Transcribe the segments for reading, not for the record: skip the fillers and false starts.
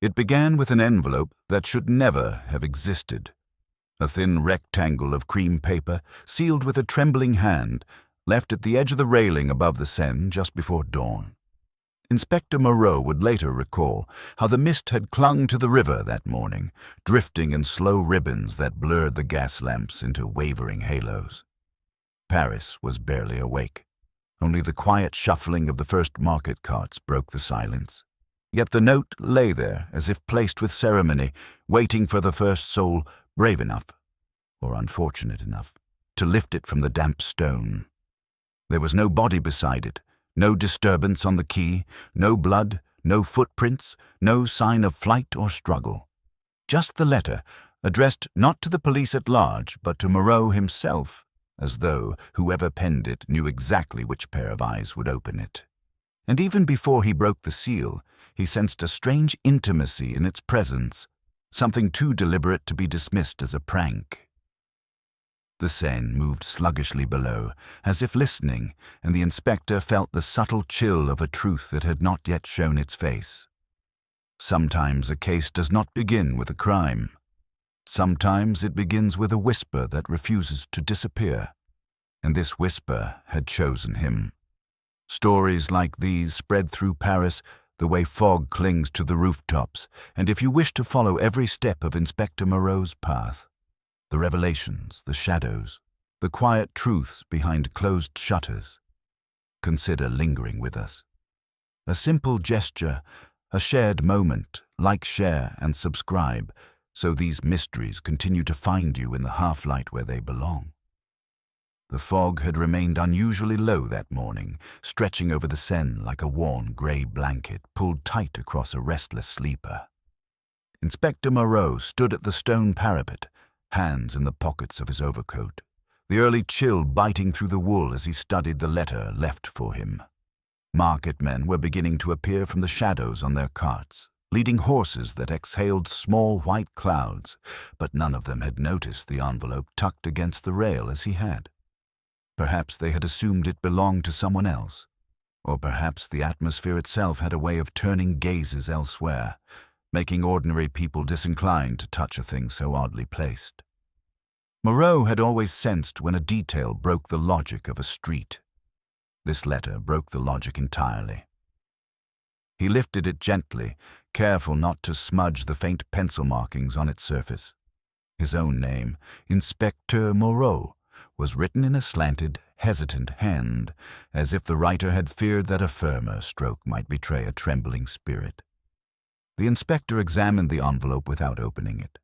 It began with an envelope that should never have existed. A thin rectangle of cream paper, sealed with a trembling hand, left at the edge of the railing above the Seine just before dawn. Inspector Moreau would later recall how the mist had clung to the river that morning, drifting in slow ribbons that blurred the gas lamps into wavering halos. Paris was barely awake. Only the quiet shuffling of the first market carts broke the silence. Yet the note lay there as if placed with ceremony, waiting for the first soul brave enough, or unfortunate enough, to lift it from the damp stone. There was no body beside it, no disturbance on the quay, no blood, no footprints, no sign of flight or struggle. Just the letter, addressed not to the police at large, but to Moreau himself, as though whoever penned it knew exactly which pair of eyes would open it. And even before he broke the seal, he sensed a strange intimacy in its presence, something too deliberate to be dismissed as a prank. The Seine moved sluggishly below, as if listening, and the inspector felt the subtle chill of a truth that had not yet shown its face. Sometimes a case does not begin with a crime. Sometimes it begins with a whisper that refuses to disappear, and this whisper had chosen him. Stories like these spread through Paris the way fog clings to the rooftops, and if you wish to follow every step of Inspector Moreau's path, the revelations, the shadows, the quiet truths behind closed shutters, consider lingering with us. A simple gesture, a shared moment, like, share, and subscribe, so these mysteries continue to find you in the half-light where they belong. The fog had remained unusually low that morning, stretching over the Seine like a worn grey blanket pulled tight across a restless sleeper. Inspector Moreau stood at the stone parapet, hands in the pockets of his overcoat, the early chill biting through the wool as he studied the letter left for him. Market men were beginning to appear from the shadows on their carts, leading horses that exhaled small white clouds, but none of them had noticed the envelope tucked against the rail as he had. Perhaps they had assumed it belonged to someone else, or perhaps the atmosphere itself had a way of turning gazes elsewhere, making ordinary people disinclined to touch a thing so oddly placed. Moreau had always sensed when a detail broke the logic of a street. This letter broke the logic entirely. He lifted it gently, careful not to smudge the faint pencil markings on its surface. His own name, Inspecteur Moreau, was written in a slanted, hesitant hand, as if the writer had feared that a firmer stroke might betray a trembling spirit. The inspector examined the envelope without opening it.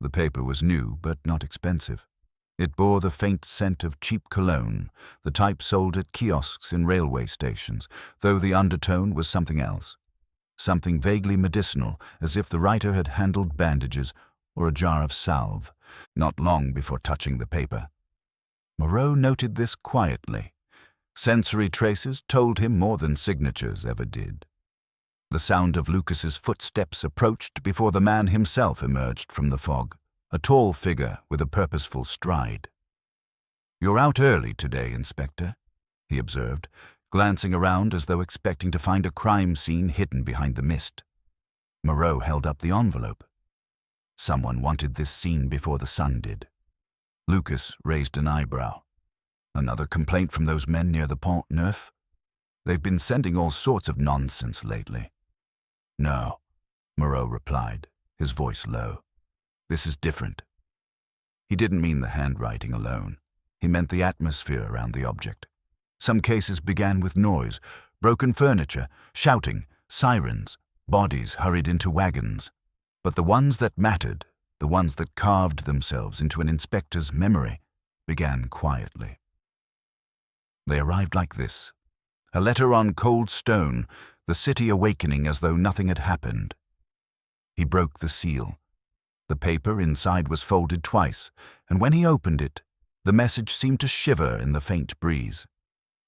The paper was new, but not expensive. It bore the faint scent of cheap cologne, the type sold at kiosks in railway stations, though the undertone was something else. Something vaguely medicinal, as if the writer had handled bandages or a jar of salve, not long before touching the paper. Moreau noted this quietly. Sensory traces told him more than signatures ever did. The sound of Lucas's footsteps approached before the man himself emerged from the fog, a tall figure with a purposeful stride. "You're out early today, Inspector," he observed, glancing around as though expecting to find a crime scene hidden behind the mist. Moreau held up the envelope. Someone wanted this seen before the sun did. Lucas raised an eyebrow. "Another complaint from those men near the Pont Neuf? They've been sending all sorts of nonsense lately." "No," Moreau replied, his voice low. "This is different." He didn't mean the handwriting alone. He meant the atmosphere around the object. Some cases began with noise, broken furniture, shouting, sirens, bodies hurried into wagons. But the ones that mattered, the ones that carved themselves into an inspector's memory, began quietly. They arrived like this. A letter on cold stone, the city awakening as though nothing had happened. He broke the seal. The paper inside was folded twice, and when he opened it, the message seemed to shiver in the faint breeze.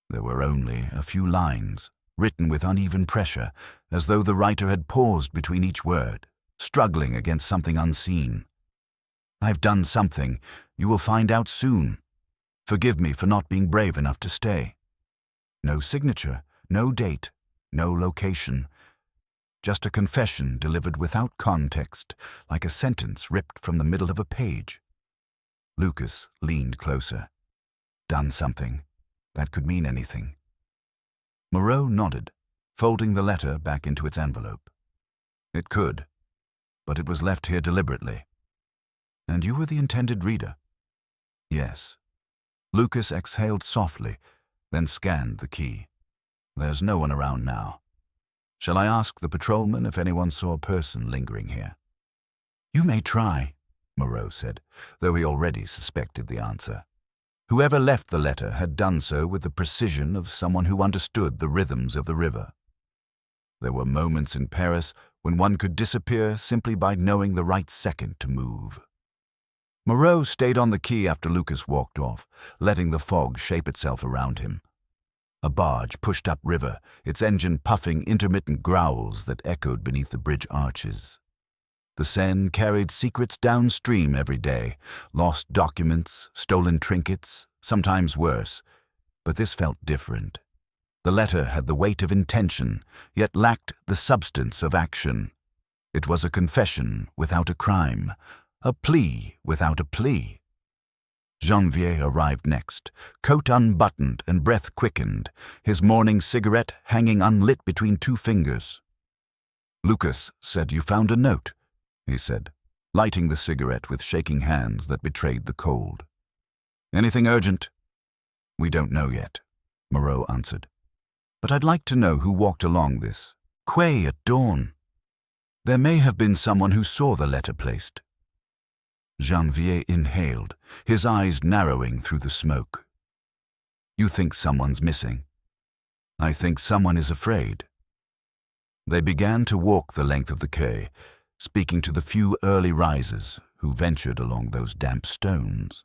There were only a few lines, written with uneven pressure, as though the writer had paused between each word, struggling against something unseen. "I've done something. You will find out soon. Forgive me for not being brave enough to stay." No signature, no date, no location. just a confession delivered without context, like a sentence ripped from the middle of a page. Lucas leaned closer. Done something. That could mean anything. Moreau nodded, folding the letter back into its envelope. It could, but it was left here deliberately. And you were the intended reader. Yes. Lucas exhaled softly, then scanned the key. There's no one around now. Shall I ask the patrolman if anyone saw a person lingering here? You may try, Moreau said, though he already suspected the answer. Whoever left the letter had done so with the precision of someone who understood the rhythms of the river. There were moments in Paris when one could disappear simply by knowing the right second to move. Moreau stayed on the quay after Lucas walked off, letting the fog shape itself around him. A barge pushed upriver, its engine puffing intermittent growls that echoed beneath the bridge arches. The Seine carried secrets downstream every day, lost documents, stolen trinkets, sometimes worse. But this felt different. The letter had the weight of intention, yet lacked the substance of action. It was a confession without a crime, a plea without a plea. Janvier arrived next, coat unbuttoned and breath quickened, his morning cigarette hanging unlit between two fingers. Lucas said you found a note, he said, lighting the cigarette with shaking hands that betrayed the cold. Anything urgent? We don't know yet, Moreau answered. But I'd like to know who walked along this quay at dawn. There may have been someone who saw the letter placed. Janvier inhaled, his eyes narrowing through the smoke. You think someone's missing? I think someone is afraid. They began to walk the length of the quay, speaking to the few early risers who ventured along those damp stones.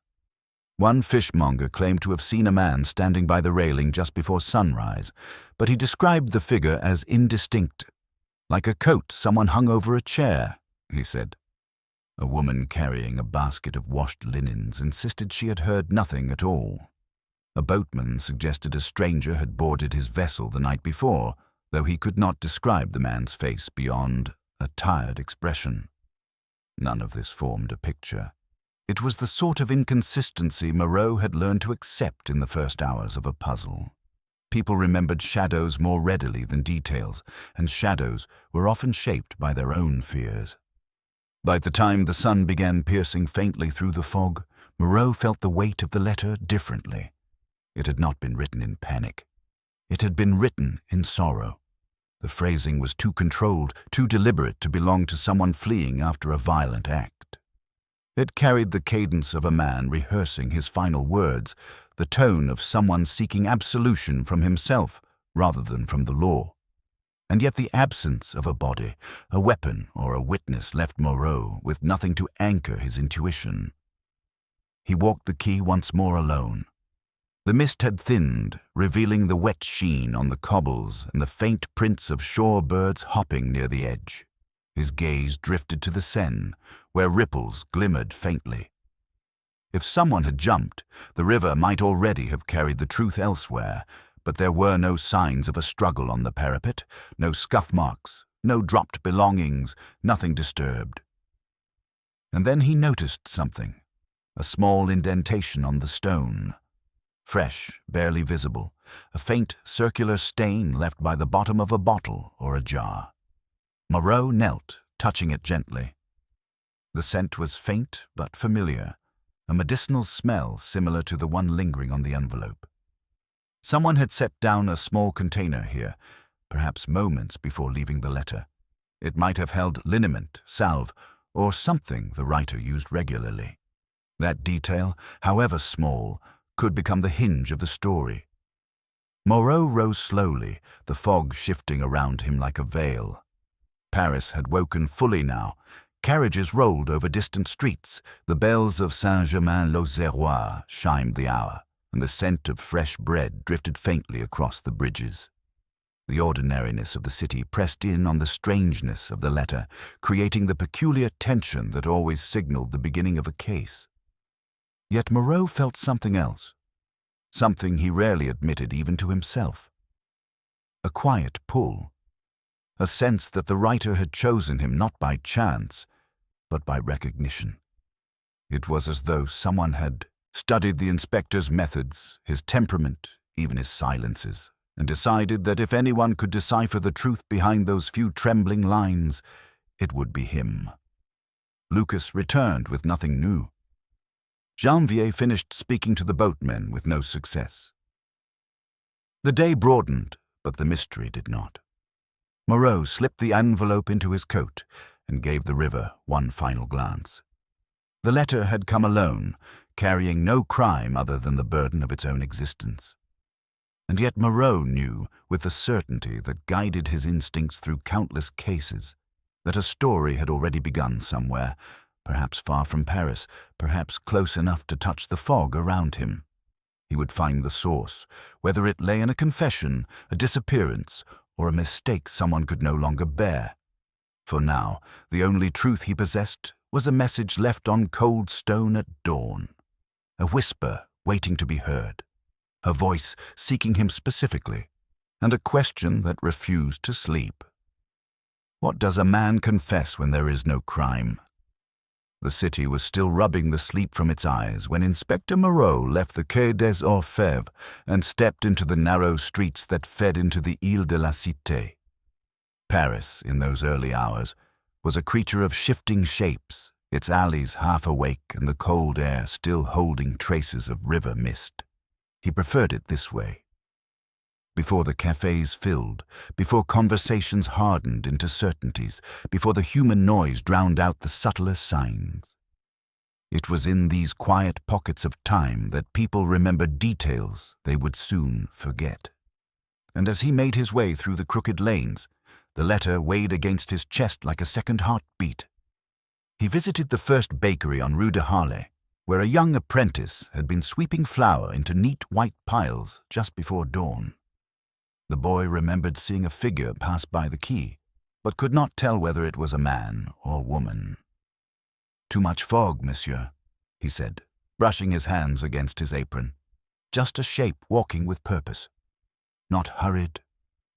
One fishmonger claimed to have seen a man standing by the railing just before sunrise, but he described the figure as indistinct, like a coat someone hung over a chair, he said. A woman carrying a basket of washed linens insisted she had heard nothing at all. A boatman suggested a stranger had boarded his vessel the night before, though he could not describe the man's face beyond a tired expression. None of this formed a picture. It was the sort of inconsistency Moreau had learned to accept in the first hours of a puzzle. People remembered shadows more readily than details, and shadows were often shaped by their own fears. By the time the sun began piercing faintly through the fog, Moreau felt the weight of the letter differently. It had not been written in panic. It had been written in sorrow. The phrasing was too controlled, too deliberate to belong to someone fleeing after a violent act. It carried the cadence of a man rehearsing his final words, the tone of someone seeking absolution from himself rather than from the law. And yet the absence of a body, a weapon, or a witness left Moreau with nothing to anchor his intuition. He walked the quay once more alone. The mist had thinned, revealing the wet sheen on the cobbles and the faint prints of shore birds hopping near the edge. His gaze drifted to the Seine, where ripples glimmered faintly. If someone had jumped, the river might already have carried the truth elsewhere, but there were no signs of a struggle on the parapet, no scuff marks, no dropped belongings, nothing disturbed. And then he noticed something, a small indentation on the stone. Fresh, barely visible, a faint circular stain left by the bottom of a bottle or a jar. Moreau knelt, touching it gently. The scent was faint but familiar, a medicinal smell similar to the one lingering on the envelope. Someone had set down a small container here, perhaps moments before leaving the letter. It might have held liniment, salve, or something the writer used regularly. That detail, however small, could become the hinge of the story. Moreau rose slowly, the fog shifting around him like a veil. Paris had woken fully now. Carriages rolled over distant streets, the bells of Saint-Germain-l'Auxerrois chimed the hour, and the scent of fresh bread drifted faintly across the bridges. The ordinariness of the city pressed in on the strangeness of the letter, creating the peculiar tension that always signaled the beginning of a case. Yet Moreau felt something else, something he rarely admitted even to himself. A quiet pull. a sense that the writer had chosen him not by chance, but by recognition. It was as though someone had studied the inspector's methods, his temperament, even his silences, and decided that if anyone could decipher the truth behind those few trembling lines, it would be him. Lucas returned with nothing new. Janvier finished speaking to the boatmen with no success. The day broadened, but the mystery did not. Moreau slipped the envelope into his coat and gave the river one final glance. The letter had come alone, carrying no crime other than the burden of its own existence. And yet Moreau knew, with the certainty that guided his instincts through countless cases, that a story had already begun somewhere, perhaps far from Paris, perhaps close enough to touch the fog around him. He would find the source, whether it lay in a confession, a disappearance, or a mistake someone could no longer bear. For now, the only truth he possessed was a message left on cold stone at dawn, a whisper waiting to be heard, a voice seeking him specifically, and a question that refused to sleep. What does a man confess when there is no crime? The city was still rubbing the sleep from its eyes when Inspector Moreau left the Quai des Orfèvres and stepped into the narrow streets that fed into the Ile de la Cité. Paris, in those early hours, was a creature of shifting shapes, its alleys half awake and the cold air still holding traces of river mist. He preferred it this way. Before the cafes filled, before conversations hardened into certainties, before the human noise drowned out the subtler signs. It was in these quiet pockets of time that people remembered details they would soon forget. And as he made his way through the crooked lanes, the letter weighed against his chest like a second heartbeat. He visited the first bakery on Rue de Harlay, where a young apprentice had been sweeping flour into neat white piles just before dawn. The boy remembered seeing a figure pass by the quay, but could not tell whether it was a man or woman. "Too much fog, monsieur," he said, brushing his hands against his apron. "Just a shape walking with purpose. Not hurried,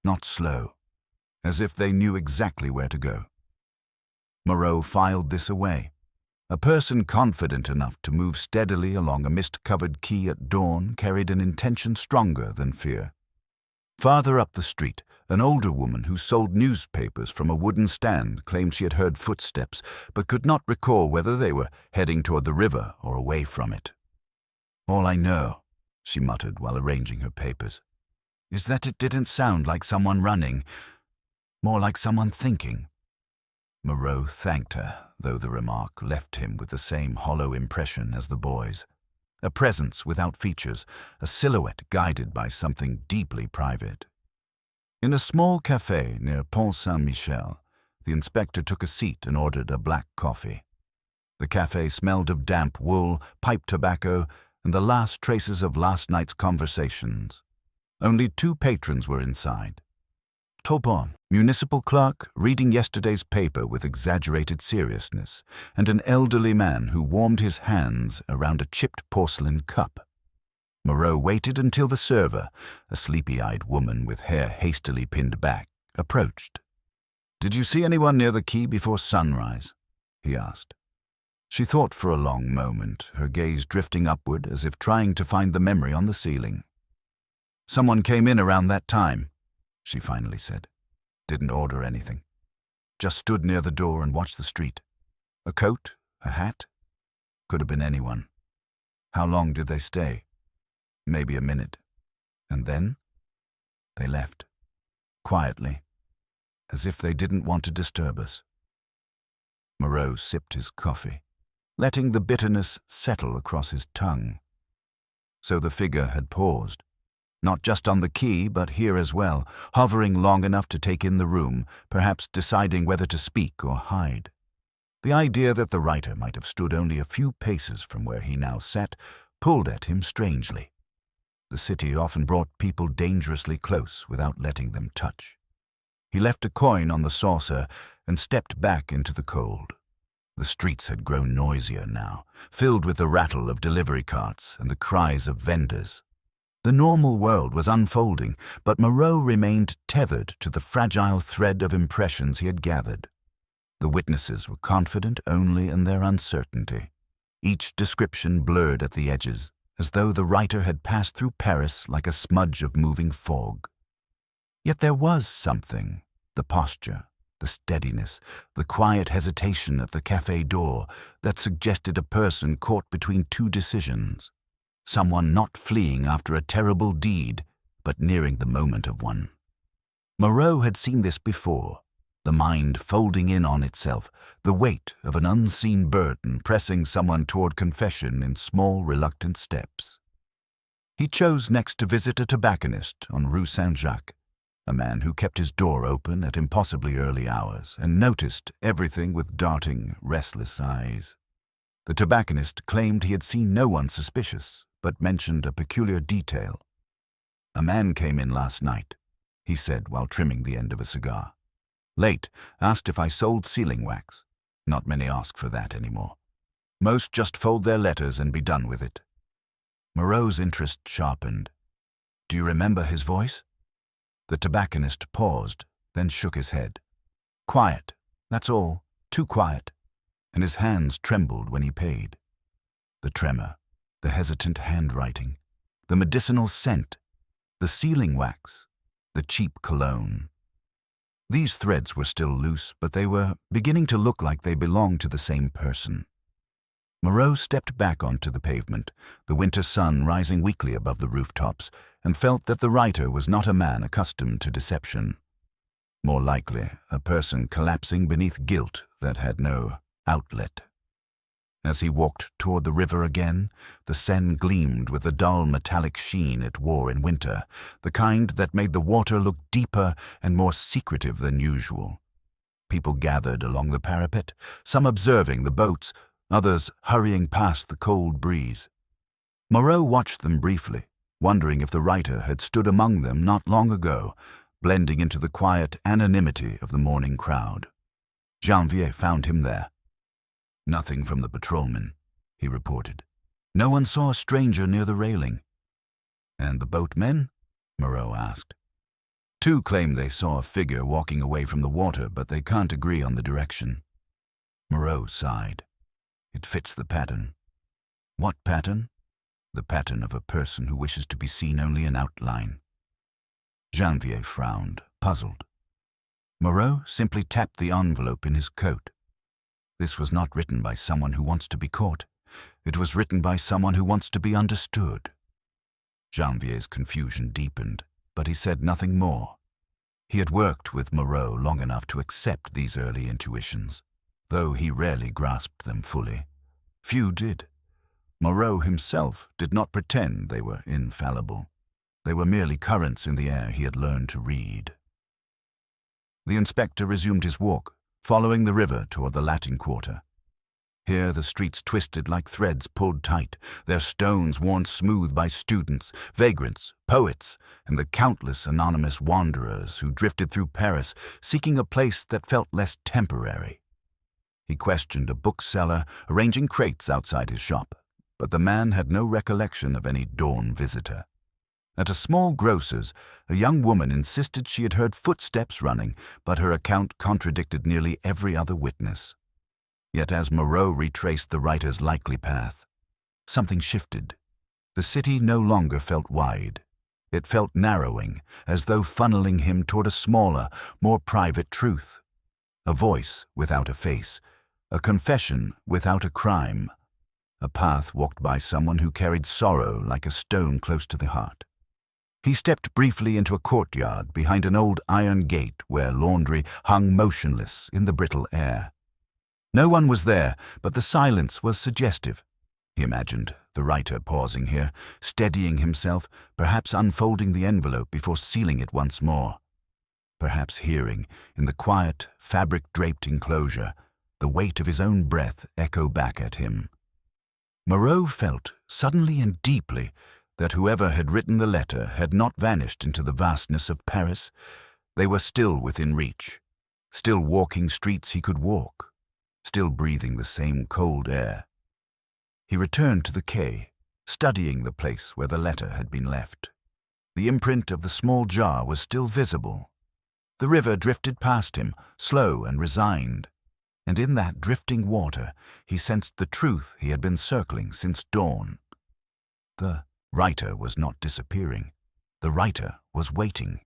not slow, as if they knew exactly where to go." Moreau filed this away. A person confident enough to move steadily along a mist-covered quay at dawn carried an intention stronger than fear. Farther up the street, an older woman who sold newspapers from a wooden stand claimed she had heard footsteps, but could not recall whether they were heading toward the river or away from it. "All I know," she muttered while arranging her papers, "is that it didn't sound like someone running, more like someone thinking." Moreau thanked her, though the remark left him with the same hollow impression as the boy's. A presence without features, a silhouette guided by something deeply private. In a small café near Pont Saint-Michel, the inspector took a seat and ordered a black coffee. The café smelled of damp wool, pipe tobacco, and the last traces of last night's conversations. Only 2 patrons were inside. Taubon, municipal clerk, reading yesterday's paper with exaggerated seriousness, and an elderly man who warmed his hands around a chipped porcelain cup. Moreau waited until the server, a sleepy-eyed woman with hair hastily pinned back, approached. "Did you see anyone near the quay before sunrise?" he asked. She thought for a long moment, her gaze drifting upward as if trying to find the memory on the ceiling. "Someone came in around that time," she finally said. "Didn't order anything. Just stood near the door and watched the street. A coat, a hat. Could have been anyone. How long did they stay? Maybe a minute. And then? They left. Quietly. As if they didn't want to disturb us." Moreau sipped his coffee, letting the bitterness settle across his tongue. So the figure had paused. Not just on the quay, but here as well, hovering long enough to take in the room, perhaps deciding whether to speak or hide. The idea that the writer might have stood only a few paces from where he now sat pulled at him strangely. The city often brought people dangerously close without letting them touch. He left a coin on the saucer and stepped back into the cold. The streets had grown noisier now, filled with the rattle of delivery carts and the cries of vendors. The normal world was unfolding, but Moreau remained tethered to the fragile thread of impressions he had gathered. The witnesses were confident only in their uncertainty. Each description blurred at the edges, as though the writer had passed through Paris like a smudge of moving fog. Yet there was something, the posture, the steadiness, the quiet hesitation at the cafe door, that suggested a person caught between two decisions. Someone not fleeing after a terrible deed, but nearing the moment of one. Moreau had seen this before, the mind folding in on itself, the weight of an unseen burden pressing someone toward confession in small, reluctant steps. He chose next to visit a tobacconist on Rue Saint-Jacques, a man who kept his door open at impossibly early hours and noticed everything with darting, restless eyes. The tobacconist claimed he had seen no one suspicious, but mentioned a peculiar detail. "A man came in last night," he said while trimming the end of a cigar. "Late, asked if I sold sealing wax. Not many ask for that anymore. Most just fold their letters and be done with it." Moreau's interest sharpened. "Do you remember his voice?" The tobacconist paused, then shook his head. "Quiet, that's all, too quiet," and his hands trembled when he paid. The tremor, the hesitant handwriting, the medicinal scent, the sealing wax, the cheap cologne. These threads were still loose, but they were beginning to look like they belonged to the same person. Moreau stepped back onto the pavement, the winter sun rising weakly above the rooftops, and felt that the writer was not a man accustomed to deception. More likely, a person collapsing beneath guilt that had no outlet. As he walked toward the river again, the Seine gleamed with the dull metallic sheen it wore in winter, the kind that made the water look deeper and more secretive than usual. People gathered along the parapet, some observing the boats, others hurrying past the cold breeze. Moreau watched them briefly, wondering if the writer had stood among them not long ago, blending into the quiet anonymity of the morning crowd. Janvier found him there. "Nothing from the patrolman," he reported. "No one saw a stranger near the railing." "And the boatmen?" Moreau asked. "Two claim they saw a figure walking away from the water, but they can't agree on the direction." Moreau sighed. "It fits the pattern." "What pattern?" "The pattern of a person who wishes to be seen only in outline." Janvier frowned, puzzled. Moreau simply tapped the envelope in his coat. This was not written by someone who wants to be caught. It was written by someone who wants to be understood. Janvier's confusion deepened, but he said nothing more. He had worked with Moreau long enough to accept these early intuitions, though he rarely grasped them fully. Few did. Moreau himself did not pretend they were infallible. They were merely currents in the air he had learned to read. The inspector resumed his walk, following the river toward the Latin Quarter. Here the streets twisted like threads pulled tight, their stones worn smooth by students, vagrants, poets, and the countless anonymous wanderers who drifted through Paris, seeking a place that felt less temporary. He questioned a bookseller arranging crates outside his shop, but the man had no recollection of any dawn visitor. At a small grocer's, a young woman insisted she had heard footsteps running, but her account contradicted nearly every other witness. Yet as Moreau retraced the writer's likely path, something shifted. The city no longer felt wide. It felt narrowing, as though funneling him toward a smaller, more private truth. A voice without a face, a confession without a crime, a path walked by someone who carried sorrow like a stone close to the heart. He stepped briefly into a courtyard behind an old iron gate where laundry hung motionless in the brittle air. No one was there, but the silence was suggestive. He imagined the writer pausing here, steadying himself, perhaps unfolding the envelope before sealing it once more. Perhaps hearing, in the quiet, fabric-draped enclosure, the weight of his own breath echo back at him. Moreau felt, suddenly and deeply, that whoever had written the letter had not vanished into the vastness of Paris. They were still within reach, still walking streets he could walk, still breathing the same cold air. He returned to the quay, studying the place where the letter had been left. The imprint of the small jar was still visible. The river drifted past him, slow and resigned, and in that drifting water he sensed the truth he had been circling since dawn. The writer was not disappearing. The writer was waiting.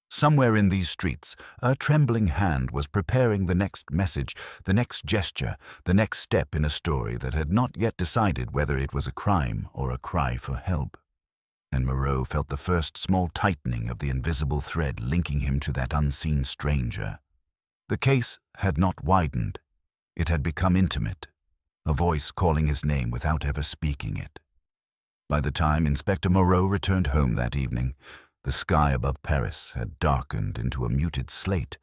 Somewhere in these streets, a trembling hand was preparing the next message, the next gesture, the next step in a story that had not yet decided whether it was a crime or a cry for help. And Moreau felt the first small tightening of the invisible thread linking him to that unseen stranger. The case had not widened. It had become intimate, a voice calling his name without ever speaking it. By the time Inspector Moreau returned home that evening, the sky above Paris had darkened into a muted slate,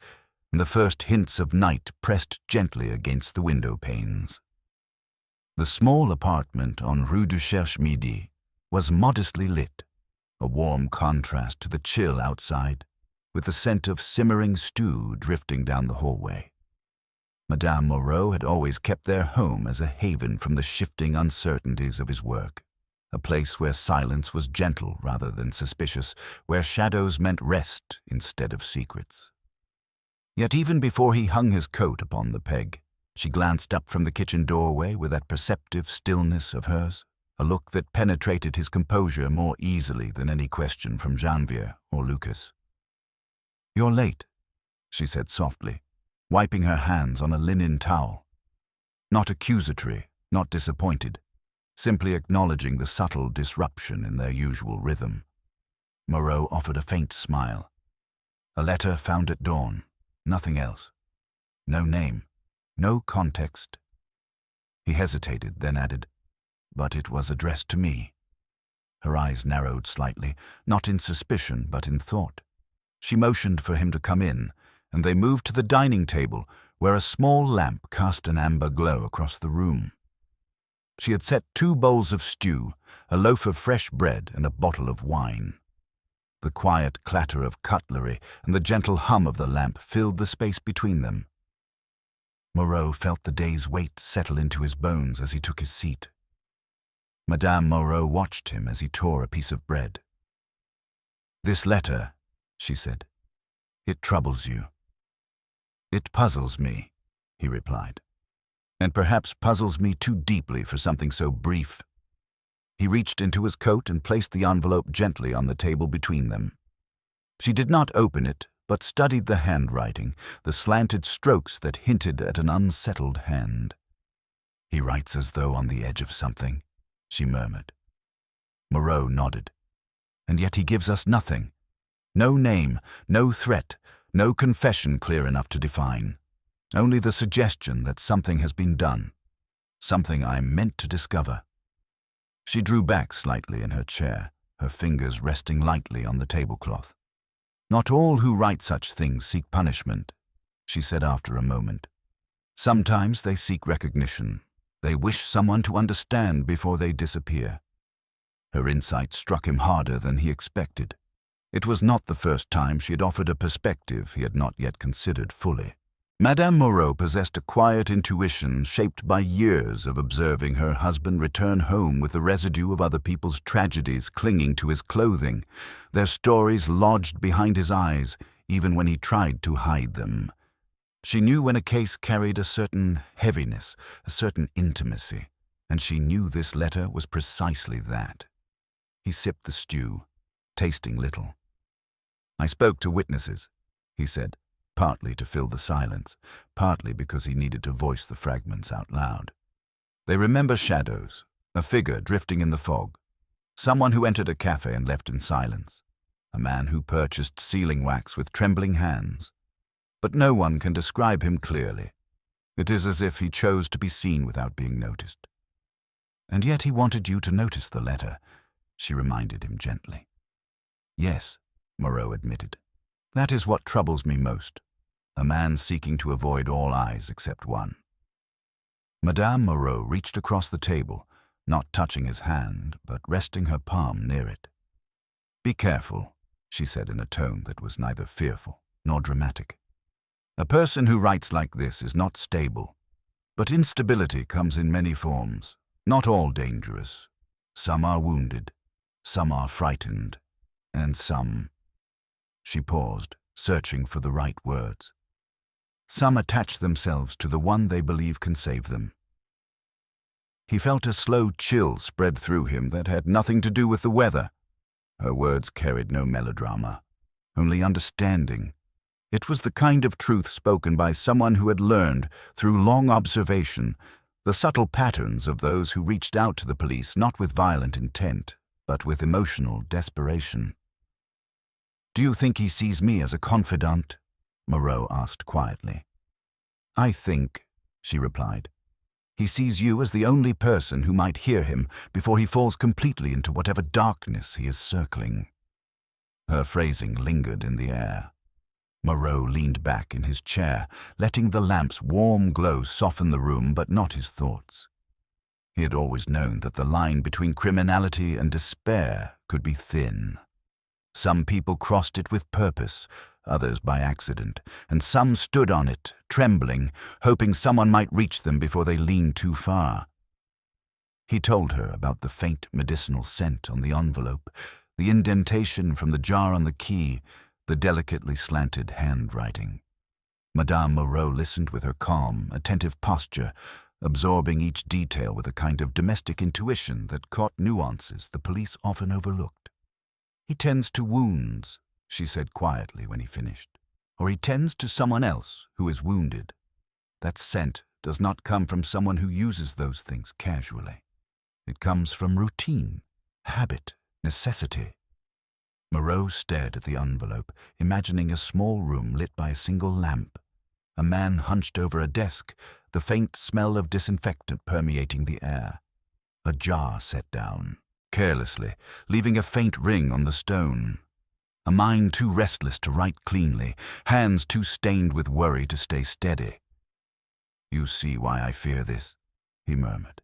and the first hints of night pressed gently against the window panes. The small apartment on Rue du Cherche-Midi was modestly lit, a warm contrast to the chill outside, with the scent of simmering stew drifting down the hallway. Madame Moreau had always kept their home as a haven from the shifting uncertainties of his work, a place where silence was gentle rather than suspicious, where shadows meant rest instead of secrets. Yet even before he hung his coat upon the peg, she glanced up from the kitchen doorway with that perceptive stillness of hers, a look that penetrated his composure more easily than any question from Janvier or Lucas. "You're late," she said softly, wiping her hands on a linen towel. Not accusatory, not disappointed, simply acknowledging the subtle disruption in their usual rhythm. Moreau offered a faint smile. A letter found at dawn, nothing else. No name, no context. He hesitated, then added, "But it was addressed to me." Her eyes narrowed slightly, not in suspicion but in thought. She motioned for him to come in, and they moved to the dining table, where a small lamp cast an amber glow across the room. She had set 2 bowls of stew, a loaf of fresh bread, and a bottle of wine. The quiet clatter of cutlery and the gentle hum of the lamp filled the space between them. Moreau felt the day's weight settle into his bones as he took his seat. Madame Moreau watched him as he tore a piece of bread. "This letter," she said, "it troubles you." "It puzzles me," he replied, "and perhaps puzzles me too deeply for something so brief." He reached into his coat and placed the envelope gently on the table between them. She did not open it, but studied the handwriting, the slanted strokes that hinted at an unsettled hand. "He writes as though on the edge of something," she murmured. Moreau nodded. "And yet he gives us nothing. No name, no threat, no confession clear enough to define. Only the suggestion that something has been done, something I'm meant to discover." She drew back slightly in her chair, her fingers resting lightly on the tablecloth. "Not all who write such things seek punishment," she said after a moment. "Sometimes they seek recognition. They wish someone to understand before they disappear." Her insight struck him harder than he expected. It was not the first time she had offered a perspective he had not yet considered fully. Madame Moreau possessed a quiet intuition shaped by years of observing her husband return home with the residue of other people's tragedies clinging to his clothing, their stories lodged behind his eyes even when he tried to hide them. She knew when a case carried a certain heaviness, a certain intimacy, and she knew this letter was precisely that. He sipped the stew, tasting little. "I spoke to witnesses," he said, partly to fill the silence, partly because he needed to voice the fragments out loud. "They remember shadows, a figure drifting in the fog, someone who entered a cafe and left in silence, a man who purchased sealing wax with trembling hands. But no one can describe him clearly. It is as if he chose to be seen without being noticed." "And yet he wanted you to notice the letter," she reminded him gently. "Yes," Moreau admitted. "That is what troubles me most, a man seeking to avoid all eyes except one." Madame Moreau reached across the table, not touching his hand, but resting her palm near it. "Be careful," she said in a tone that was neither fearful nor dramatic. "A person who writes like this is not stable, but instability comes in many forms, not all dangerous. Some are wounded, some are frightened, And some. She paused, searching for the right words. Some attach themselves to the one they believe can save them. He felt a slow chill spread through him that had nothing to do with the weather. Her words carried no melodrama, only understanding. It was the kind of truth spoken by someone who had learned, through long observation, the subtle patterns of those who reached out to the police not with violent intent, but with emotional desperation. "Do you think he sees me as a confidant?" Moreau asked quietly. "I think," she replied, "he sees you as the only person who might hear him before he falls completely into whatever darkness he is circling." Her phrasing lingered in the air. Moreau leaned back in his chair, letting the lamp's warm glow soften the room but not his thoughts. He had always known that the line between criminality and despair could be thin. Some people crossed it with purpose, others by accident, and some stood on it, trembling, hoping someone might reach them before they leaned too far. He told her about the faint medicinal scent on the envelope, the indentation from the jar on the key, the delicately slanted handwriting. Madame Moreau listened with her calm, attentive posture, absorbing each detail with a kind of domestic intuition that caught nuances the police often overlooked. "He tends to wounds," she said quietly when he finished, "or he tends to someone else who is wounded. That scent does not come from someone who uses those things casually. It comes from routine, habit, necessity." Moreau stared at the envelope, imagining a small room lit by a single lamp, a man hunched over a desk, the faint smell of disinfectant permeating the air, a jar set down, carelessly, leaving a faint ring on the stone, a mind too restless to write cleanly, hands too stained with worry to stay steady. "You see why I fear this," he murmured.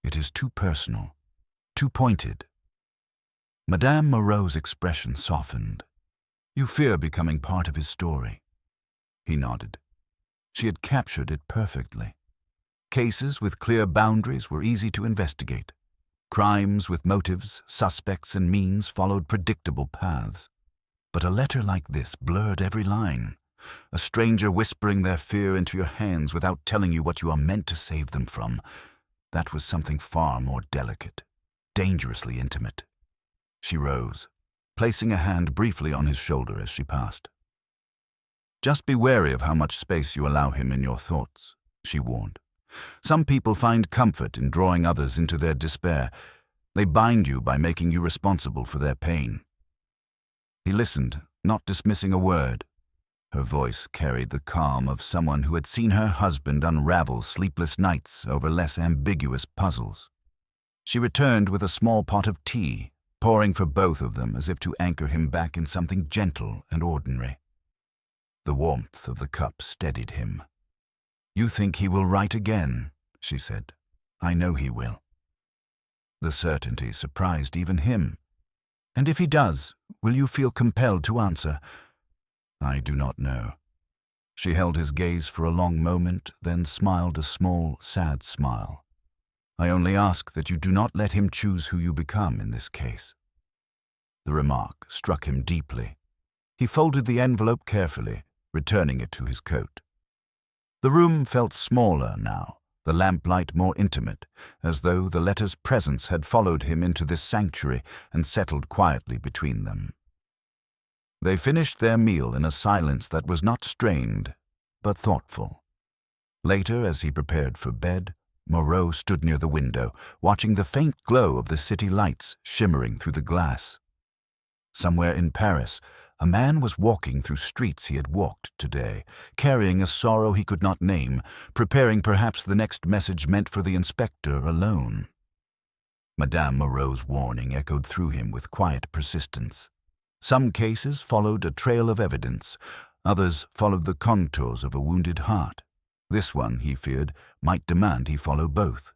"It is too personal, too pointed." Madame Moreau's expression softened. "You fear becoming part of his story." He nodded. She had captured it perfectly. Cases with clear boundaries were easy to investigate. Crimes with motives, suspects, and means followed predictable paths. But a letter like this blurred every line. A stranger whispering their fear into your hands without telling you what you are meant to save them from. That was something far more delicate, dangerously intimate. She rose, placing a hand briefly on his shoulder as she passed. "Just be wary of how much space you allow him in your thoughts," she warned. "Some people find comfort in drawing others into their despair. They bind you by making you responsible for their pain." He listened, not dismissing a word. Her voice carried the calm of someone who had seen her husband unravel sleepless nights over less ambiguous puzzles. She returned with a small pot of tea, pouring for both of them as if to anchor him back in something gentle and ordinary. The warmth of the cup steadied him. "You think he will write again," she said. "I know he will." The certainty surprised even him. "And if he does, will you feel compelled to answer?" "I do not know." She held his gaze for a long moment, then smiled a small, sad smile. "I only ask that you do not let him choose who you become in this case." The remark struck him deeply. He folded the envelope carefully, returning it to his coat. The room felt smaller now, the lamplight more intimate, as though the letter's presence had followed him into this sanctuary and settled quietly between them. They finished their meal in a silence that was not strained, but thoughtful. Later, as he prepared for bed, Moreau stood near the window, watching the faint glow of the city lights shimmering through the glass. Somewhere in Paris, a man was walking through streets he had walked today, carrying a sorrow he could not name, preparing perhaps the next message meant for the inspector alone. Madame Moreau's warning echoed through him with quiet persistence. Some cases followed a trail of evidence, others followed the contours of a wounded heart. This one, he feared, might demand he follow both.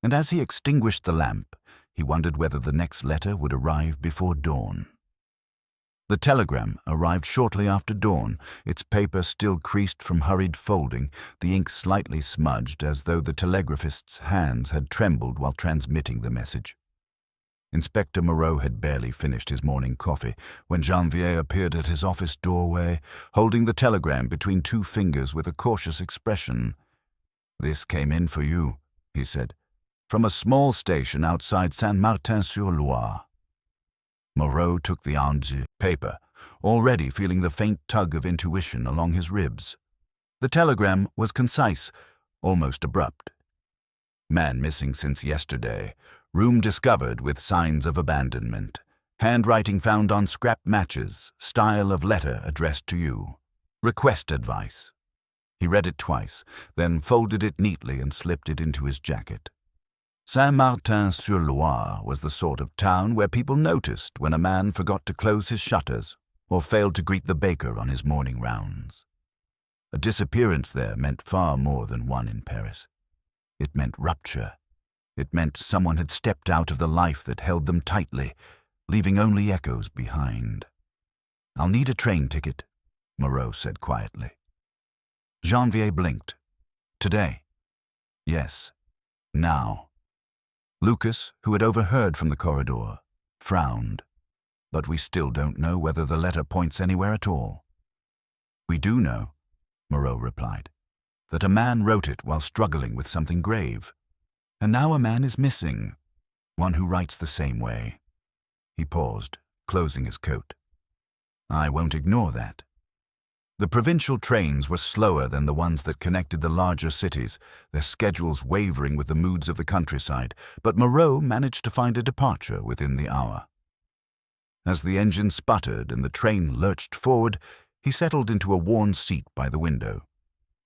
And as he extinguished the lamp, he wondered whether the next letter would arrive before dawn. The telegram arrived shortly after dawn, its paper still creased from hurried folding, the ink slightly smudged as though the telegraphist's hands had trembled while transmitting the message. Inspector Moreau had barely finished his morning coffee when Janvier appeared at his office doorway, holding the telegram between two fingers with a cautious expression. "This came in for you," he said, "from a small station outside Saint-Martin-sur-Loire." Moreau took the envelope paper, already feeling the faint tug of intuition along his ribs. The telegram was concise, almost abrupt. "Man missing since yesterday. Room discovered with signs of abandonment. Handwriting found on scrap matches. Style of letter addressed to you. Request advice." He read it twice, then folded it neatly and slipped it into his jacket. Saint-Martin-sur-Loire was the sort of town where people noticed when a man forgot to close his shutters or failed to greet the baker on his morning rounds. A disappearance there meant far more than one in Paris. It meant rupture. It meant someone had stepped out of the life that held them tightly, leaving only echoes behind. "I'll need a train ticket," Moreau said quietly. Janvier blinked. "Today?" "Yes. Now." Lucas, who had overheard from the corridor, frowned. "But we still don't know whether the letter points anywhere at all." "We do know," Moreau replied, "that a man wrote it while struggling with something grave. And now a man is missing, one who writes the same way." He paused, closing his coat. "I won't ignore that." The provincial trains were slower than the ones that connected the larger cities, their schedules wavering with the moods of the countryside, but Moreau managed to find a departure within the hour. As the engine sputtered and the train lurched forward, he settled into a worn seat by the window.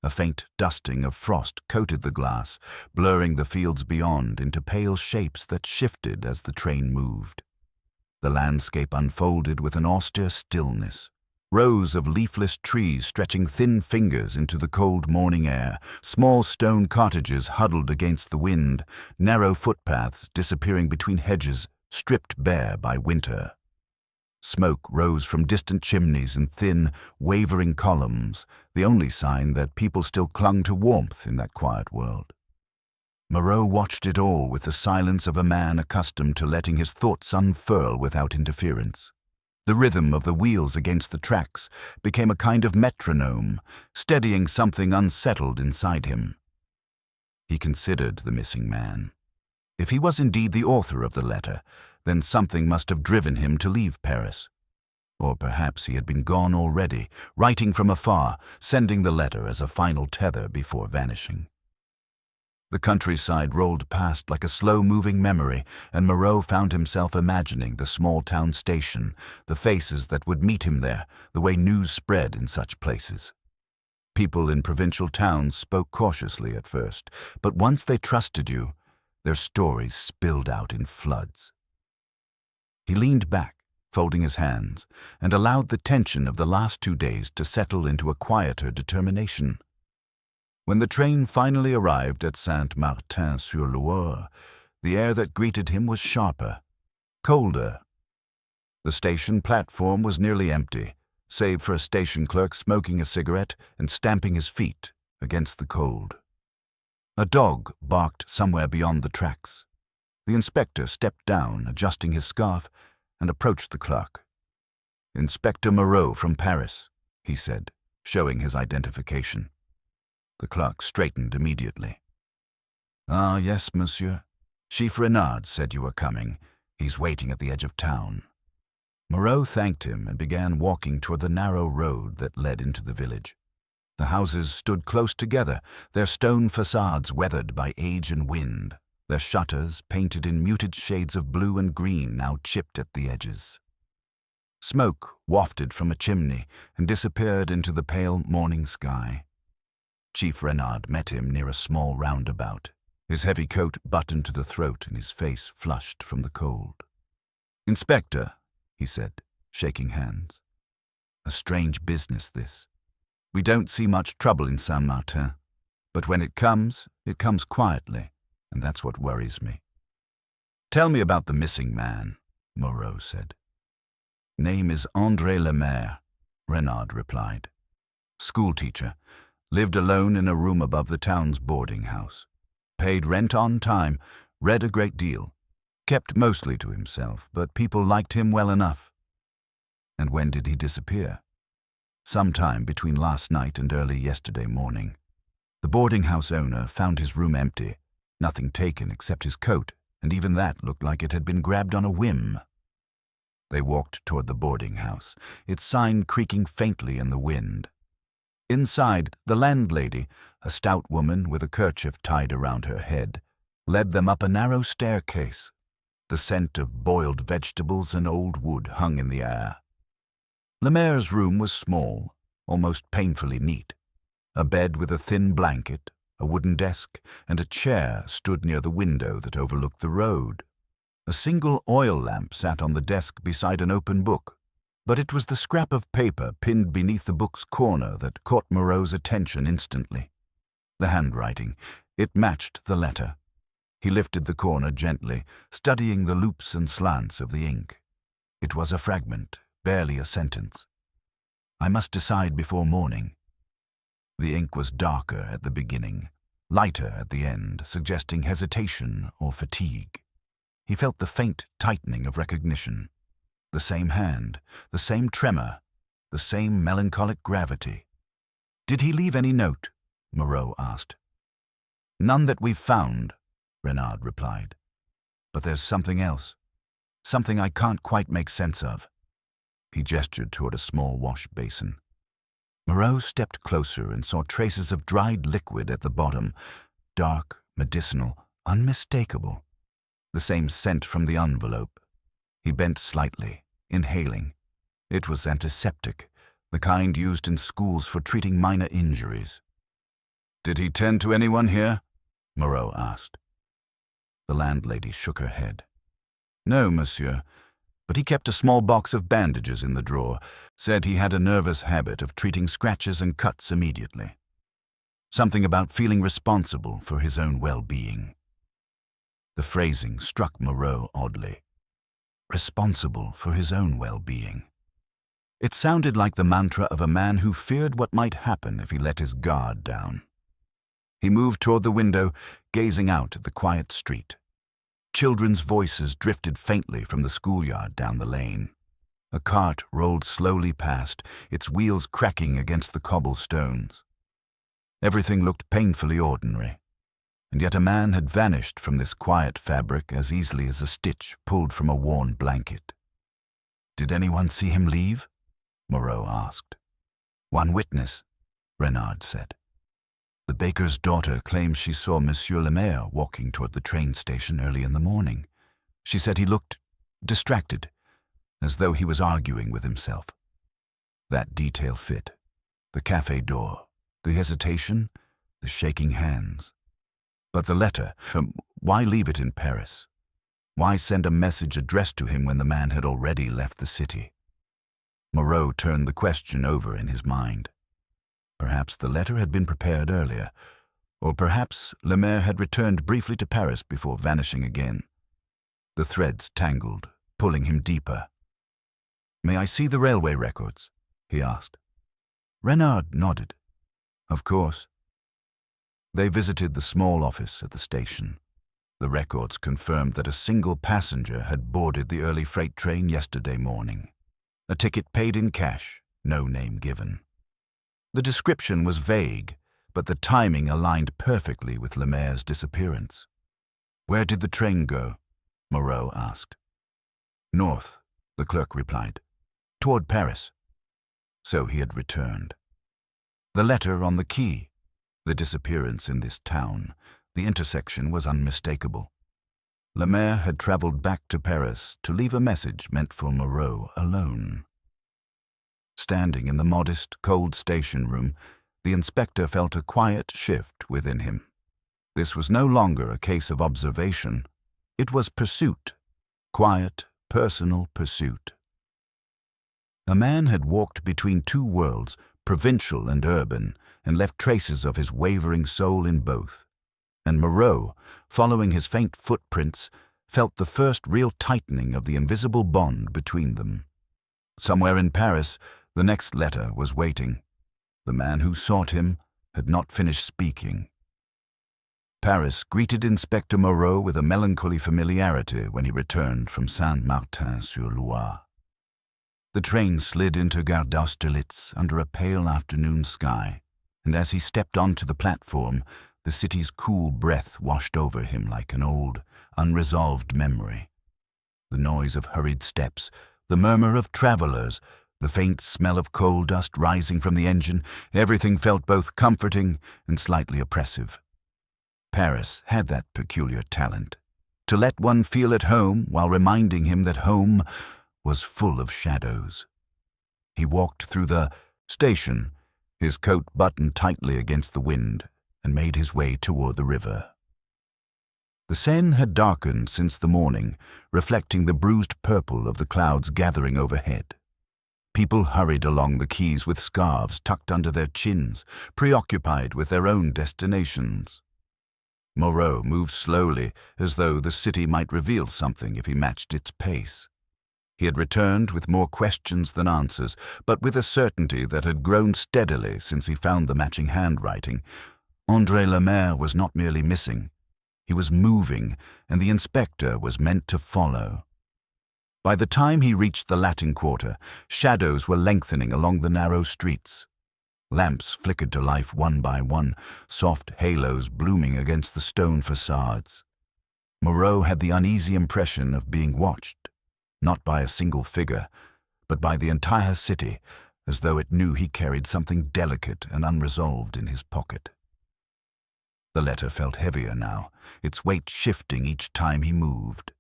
A faint dusting of frost coated the glass, blurring the fields beyond into pale shapes that shifted as the train moved. The landscape unfolded with an austere stillness. Rows of leafless trees stretching thin fingers into the cold morning air, small stone cottages huddled against the wind, narrow footpaths disappearing between hedges, stripped bare by winter. Smoke rose from distant chimneys in thin, wavering columns, the only sign that people still clung to warmth in that quiet world. Moreau watched it all with the silence of a man accustomed to letting his thoughts unfurl without interference. The rhythm of the wheels against the tracks became a kind of metronome, steadying something unsettled inside him. He considered the missing man. If he was indeed the author of the letter, then something must have driven him to leave Paris. Or perhaps he had been gone already, writing from afar, sending the letter as a final tether before vanishing. The countryside rolled past like a slow-moving memory, and Moreau found himself imagining the small-town station, the faces that would meet him there, the way news spread in such places. People in provincial towns spoke cautiously at first, but once they trusted you, their stories spilled out in floods. He leaned back, folding his hands, and allowed the tension of the last 2 days to settle into a quieter determination. When the train finally arrived at Saint-Martin-sur-Loire, the air that greeted him was sharper, colder. The station platform was nearly empty, save for a station clerk smoking a cigarette and stamping his feet against the cold. A dog barked somewhere beyond the tracks. The inspector stepped down, adjusting his scarf, and approached the clerk. "Inspector Moreau from Paris," he said, showing his identification. The clerk straightened immediately. "Ah, yes, monsieur. Chief Renard said you were coming. He's waiting at the edge of town." Moreau thanked him and began walking toward the narrow road that led into the village. The houses stood close together, their stone facades weathered by age and wind, their shutters, painted in muted shades of blue and green, now chipped at the edges. Smoke wafted from a chimney and disappeared into the pale morning sky. Chief Renard met him near a small roundabout, his heavy coat buttoned to the throat and his face flushed from the cold. "Inspector," he said, shaking hands. "A strange business, this. We don't see much trouble in Saint-Martin, but when it comes quietly, and that's what worries me." "Tell me about the missing man," Moreau said. "Name is André Lemaire," Renard replied. "Schoolteacher. Lived alone in a room above the town's boarding house. Paid rent on time, read a great deal. kept mostly to himself, but people liked him well enough. And when did he disappear? Sometime between last night and early yesterday morning. The boarding house owner found his room empty, nothing taken except his coat, and even that looked like it had been grabbed on a whim. They walked toward the boarding house, its sign creaking faintly in the wind. Inside, the landlady, a stout woman with a kerchief tied around her head, led them up a narrow staircase. The scent of boiled vegetables and old wood hung in the air. Lemaire's room was small, almost painfully neat. A bed with a thin blanket, a wooden desk, and a chair stood near the window that overlooked the road. A single oil lamp sat on the desk beside an open book, but it was the scrap of paper pinned beneath the book's corner that caught Moreau's attention instantly. The handwriting, it matched the letter. He lifted the corner gently, studying the loops and slants of the ink. It was a fragment, barely a sentence. "I must decide before morning." The ink was darker at the beginning, lighter at the end, suggesting hesitation or fatigue. He felt the faint tightening of recognition. The same hand, the same tremor, the same melancholic gravity. "Did he leave any note?" Moreau asked. "None that we've found," Renard replied. "But there's something else. Something I can't quite make sense of." He gestured toward a small wash basin. Moreau stepped closer and saw traces of dried liquid at the bottom, dark, medicinal, unmistakable. The same scent from the envelope. He bent slightly, inhaling. It was antiseptic, the kind used in schools for treating minor injuries. "Did he tend to anyone here?" Moreau asked. The landlady shook her head. "No, monsieur, but he kept a small box of bandages in the drawer, said he had a nervous habit of treating scratches and cuts immediately. Something about feeling responsible for his own well-being." The phrasing struck Moreau oddly. Responsible for his own well-being. It sounded like the mantra of a man who feared what might happen if he let his guard down. He moved toward the window, gazing out at the quiet street. Children's voices drifted faintly from the schoolyard down the lane. A cart rolled slowly past, its wheels cracking against the cobblestones. Everything looked painfully ordinary, and yet a man had vanished from this quiet fabric as easily as a stitch pulled from a worn blanket. "Did anyone see him leave?" Moreau asked. "One witness," Renard said. "The baker's daughter claims she saw Monsieur Lemaire walking toward the train station early in the morning. She said he looked distracted, as though he was arguing with himself." That detail fit. The cafe door, the hesitation, the shaking hands. But the letter, why leave it in Paris? Why send a message addressed to him when the man had already left the city? Moreau turned the question over in his mind. Perhaps the letter had been prepared earlier, or perhaps Lemaire had returned briefly to Paris before vanishing again. The threads tangled, pulling him deeper. "May I see the railway records?" he asked. Renard nodded. "Of course." They visited the small office at the station. The records confirmed that a single passenger had boarded the early freight train yesterday morning. A ticket paid in cash, no name given. The description was vague, but the timing aligned perfectly with Lemaire's disappearance. "Where did the train go?" Moreau asked. "North," the clerk replied. "Toward Paris." So he had returned. The letter on the key, the disappearance in this town, the intersection was unmistakable. Lemaire had traveled back to Paris to leave a message meant for Moreau alone. Standing in the modest, cold station room, the inspector felt a quiet shift within him. This was no longer a case of observation. It was pursuit, quiet, personal pursuit. A man had walked between two worlds, provincial and urban, and left traces of his wavering soul in both. And Moreau, following his faint footprints, felt the first real tightening of the invisible bond between them. Somewhere in Paris, the next letter was waiting. The man who sought him had not finished speaking. Paris greeted Inspector Moreau with a melancholy familiarity when he returned from Saint-Martin-sur-Loire. The train slid into Gare d'Austerlitz under a pale afternoon sky, and as he stepped onto the platform, the city's cool breath washed over him like an old, unresolved memory. The noise of hurried steps, the murmur of travelers, the faint smell of coal dust rising from the engine, everything felt both comforting and slightly oppressive. Paris had that peculiar talent, to let one feel at home while reminding him that home was full of shadows. He walked through the station, his coat buttoned tightly against the wind, and made his way toward the river. The Seine had darkened since the morning, reflecting the bruised purple of the clouds gathering overhead. People hurried along the quays with scarves tucked under their chins, preoccupied with their own destinations. Moreau moved slowly, as though the city might reveal something if he matched its pace. He had returned with more questions than answers, but with a certainty that had grown steadily since he found the matching handwriting. André Lemaire was not merely missing. He was moving, and the inspector was meant to follow. By the time he reached the Latin Quarter, shadows were lengthening along the narrow streets. Lamps flickered to life one by one, soft halos blooming against the stone facades. Moreau had the uneasy impression of being watched, not by a single figure, but by the entire city, as though it knew he carried something delicate and unresolved in his pocket. The letter felt heavier now, its weight shifting each time he moved.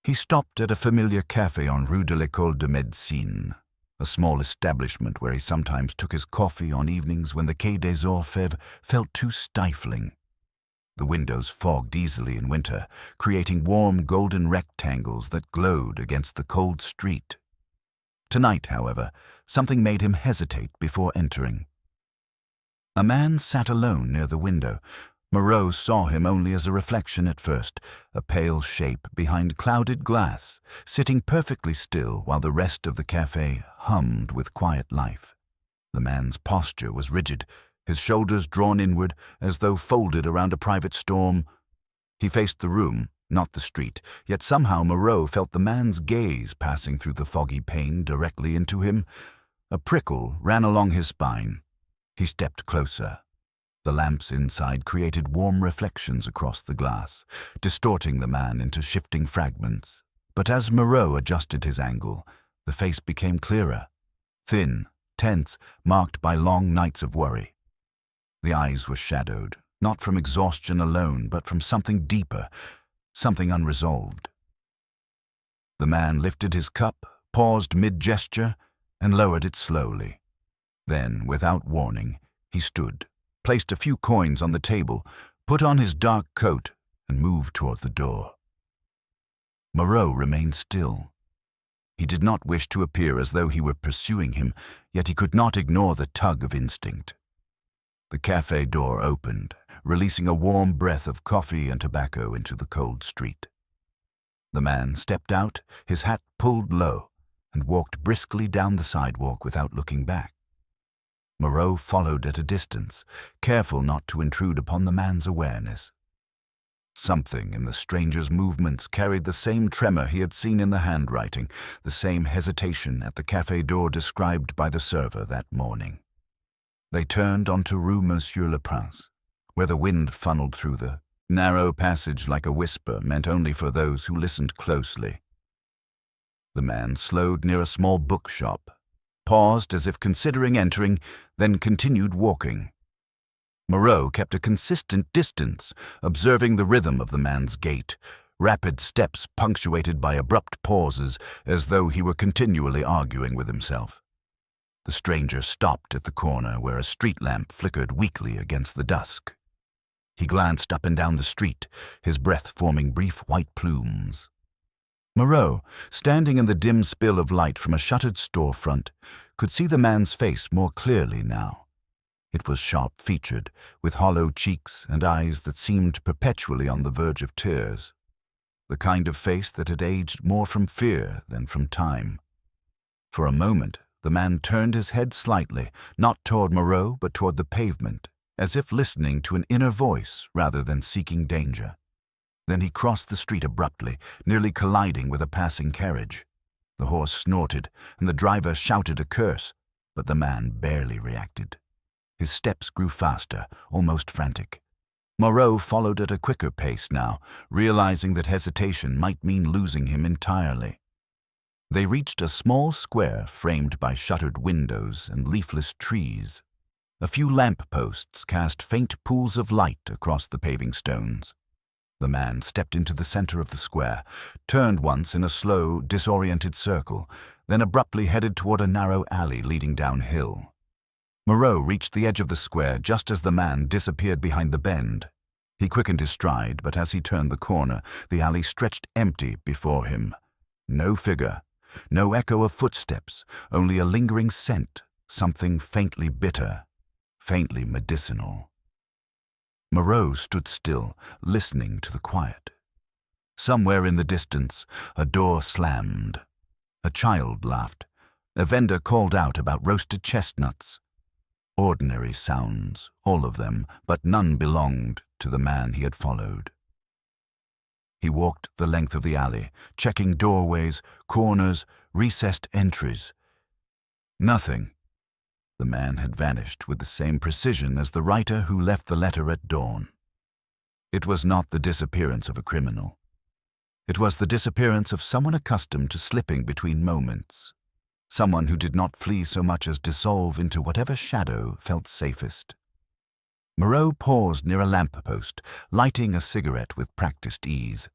He stopped at a familiar café on Rue de l'École de Médecine, a small establishment where he sometimes took his coffee on evenings when the Quai des Orfèvres felt too stifling. The windows fogged easily in winter, creating warm golden rectangles that glowed against the cold street. Tonight, however, something made him hesitate before entering. A man sat alone near the window. Moreau saw him only as a reflection at first, a pale shape behind clouded glass, sitting perfectly still while the rest of the café hummed with quiet life. The man's posture was rigid, his shoulders drawn inward as though folded around a private storm. He faced the room, not the street, yet somehow Moreau felt the man's gaze passing through the foggy pane directly into him. A prickle ran along his spine. He stepped closer. The lamps inside created warm reflections across the glass, distorting the man into shifting fragments. But as Moreau adjusted his angle, the face became clearer, thin, tense, marked by long nights of worry. The eyes were shadowed, not from exhaustion alone, but from something deeper, something unresolved. The man lifted his cup, paused mid-gesture, and lowered it slowly. Then, without warning, he stood, placed a few coins on the table, put on his dark coat, and moved toward the door. Moreau remained still. He did not wish to appear as though he were pursuing him, yet he could not ignore the tug of instinct. The café door opened, releasing a warm breath of coffee and tobacco into the cold street. The man stepped out, his hat pulled low, and walked briskly down the sidewalk without looking back. Moreau followed at a distance, careful not to intrude upon the man's awareness. Something in the stranger's movements carried the same tremor he had seen in the handwriting, the same hesitation at the café door described by the server that morning. They turned onto Rue Monsieur le Prince, where the wind funneled through the narrow passage like a whisper meant only for those who listened closely. The man slowed near a small bookshop, paused as if considering entering, then continued walking. Moreau kept a consistent distance, observing the rhythm of the man's gait, rapid steps punctuated by abrupt pauses as though he were continually arguing with himself. The stranger stopped at the corner where a street lamp flickered weakly against the dusk. He glanced up and down the street, his breath forming brief white plumes. Moreau, standing in the dim spill of light from a shuttered storefront, could see the man's face more clearly now. It was sharp-featured, with hollow cheeks and eyes that seemed perpetually on the verge of tears, the kind of face that had aged more from fear than from time. For a moment, the man turned his head slightly, not toward Moreau but toward the pavement, as if listening to an inner voice rather than seeking danger. Then he crossed the street abruptly, nearly colliding with a passing carriage. The horse snorted, and the driver shouted a curse, but the man barely reacted. His steps grew faster, almost frantic. Moreau followed at a quicker pace now, realizing that hesitation might mean losing him entirely. They reached a small square framed by shuttered windows and leafless trees. A few lamp posts cast faint pools of light across the paving stones. The man stepped into the center of the square, turned once in a slow, disoriented circle, then abruptly headed toward a narrow alley leading downhill. Moreau reached the edge of the square just as the man disappeared behind the bend. He quickened his stride, but as he turned the corner, the alley stretched empty before him. No figure, no echo of footsteps, only a lingering scent, something faintly bitter, faintly medicinal. Moreau stood still, listening to the quiet. Somewhere in the distance, a door slammed. A child laughed. A vendor called out about roasted chestnuts. Ordinary sounds, all of them, but none belonged to the man he had followed. He walked the length of the alley, checking doorways, corners, recessed entries. Nothing. The man had vanished with the same precision as the writer who left the letter at dawn. It was not the disappearance of a criminal. It was the disappearance of someone accustomed to slipping between moments. Someone who did not flee so much as dissolve into whatever shadow felt safest. Moreau paused near a lamp-post, lighting a cigarette with practiced ease.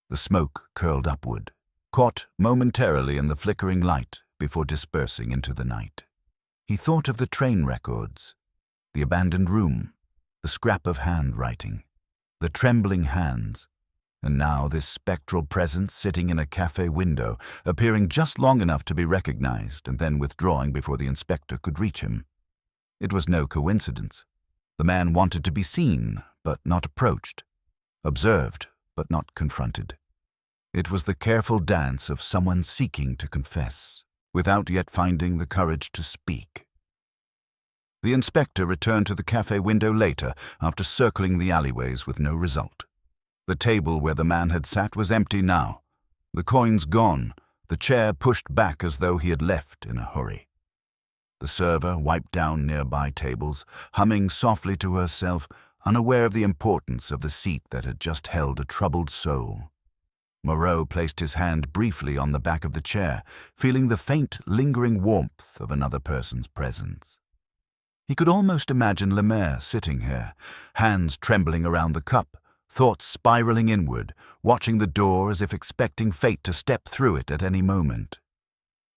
The smoke curled upward, caught momentarily in the flickering light before dispersing into the night. He thought of the train records, the abandoned room, the scrap of handwriting, the trembling hands, and now this spectral presence sitting in a cafe window, appearing just long enough to be recognized and then withdrawing before the inspector could reach him. It was no coincidence. The man wanted to be seen, but not approached, observed, but not confronted. It was the careful dance of someone seeking to confess, without yet finding the courage to speak. The inspector returned to the cafe window later, after circling the alleyways with no result. The table where the man had sat was empty now, the coins gone, the chair pushed back as though he had left in a hurry. The server wiped down nearby tables, humming softly to herself, unaware of the importance of the seat that had just held a troubled soul. Moreau placed his hand briefly on the back of the chair, feeling the faint, lingering warmth of another person's presence. He could almost imagine Lemaire sitting here, hands trembling around the cup, thoughts spiraling inward, watching the door as if expecting fate to step through it at any moment.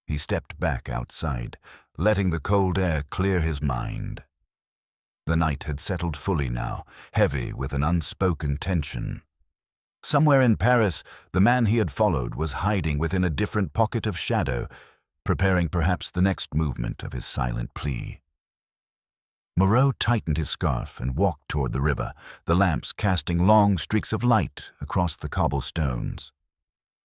He stepped back outside, letting the cold air clear his mind. The night had settled fully now, heavy with an unspoken tension. Somewhere in Paris, the man he had followed was hiding within a different pocket of shadow, preparing perhaps the next movement of his silent plea. Moreau tightened his scarf and walked toward the river, the lamps casting long streaks of light across the cobblestones.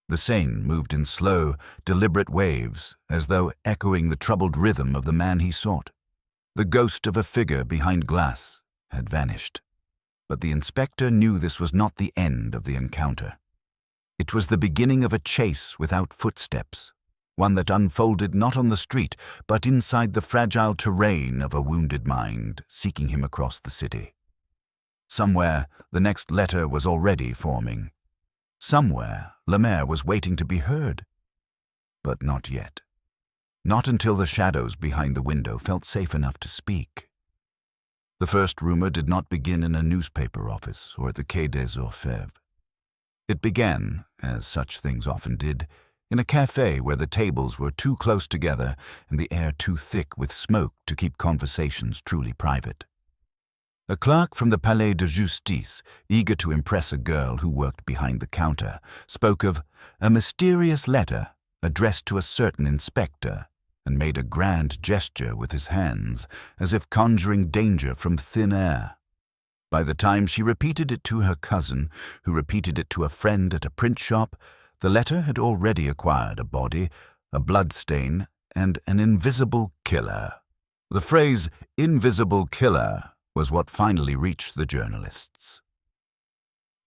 The Seine moved in slow, deliberate waves, as though echoing the troubled rhythm of the man he sought. The ghost of a figure behind glass had vanished. But the inspector knew this was not the end of the encounter. It was the beginning of a chase without footsteps, one that unfolded not on the street, but inside the fragile terrain of a wounded mind seeking him across the city. Somewhere, the next letter was already forming. Somewhere, Lemaire was waiting to be heard. But not yet. Not until the shadows behind the window felt safe enough to speak. The first rumor did not begin in a newspaper office or at the Quai des Orfèvres. It began, as such things often did, in a cafe where the tables were too close together and the air too thick with smoke to keep conversations truly private. A clerk from the Palais de Justice, eager to impress a girl who worked behind the counter, spoke of a mysterious letter addressed to a certain inspector and made a grand gesture with his hands, as if conjuring danger from thin air. By the time she repeated it to her cousin, who repeated it to a friend at a print shop, the letter had already acquired a body, a bloodstain, and an invisible killer. The phrase "invisible killer" was what finally reached the journalists.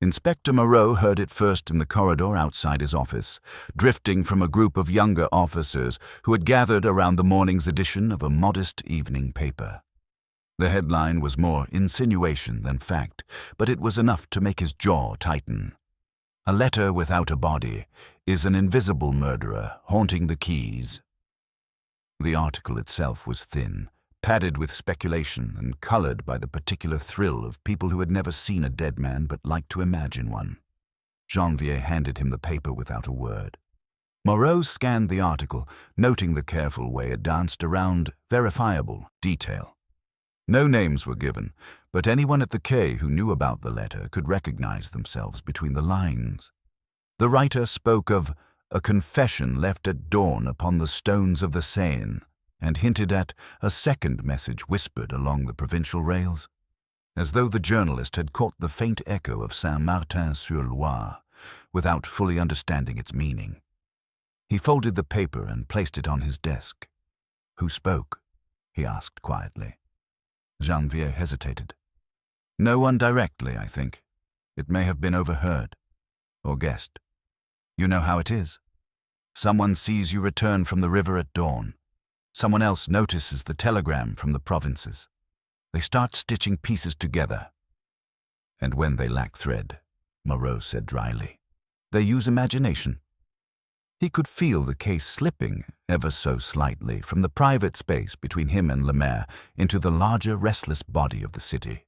Inspector Moreau heard it first in the corridor outside his office, drifting from a group of younger officers who had gathered around the morning's edition of a modest evening paper. The headline was more insinuation than fact, but it was enough to make his jaw tighten. "A letter without a body is an invisible murderer haunting the quays." The article itself was thin, padded with speculation and colored by the particular thrill of people who had never seen a dead man but liked to imagine one. Janvier handed him the paper without a word. Moreau scanned the article, noting the careful way it danced around verifiable detail. No names were given, but anyone at the quay who knew about the letter could recognize themselves between the lines. The writer spoke of a confession left at dawn upon the stones of the Seine, and hinted at a second message whispered along the provincial rails, as though the journalist had caught the faint echo of Saint-Martin-sur-Loire without fully understanding its meaning. He folded the paper and placed it on his desk. "Who spoke?" he asked quietly. Janvier hesitated. "No one directly, I think. It may have been overheard, or guessed. You know how it is. Someone sees you return from the river at dawn. Someone else notices the telegram from the provinces. They start stitching pieces together. And when they lack thread," Moreau said dryly, "they use imagination." He could feel the case slipping, ever so slightly, from the private space between him and Lemaire into the larger, restless body of the city.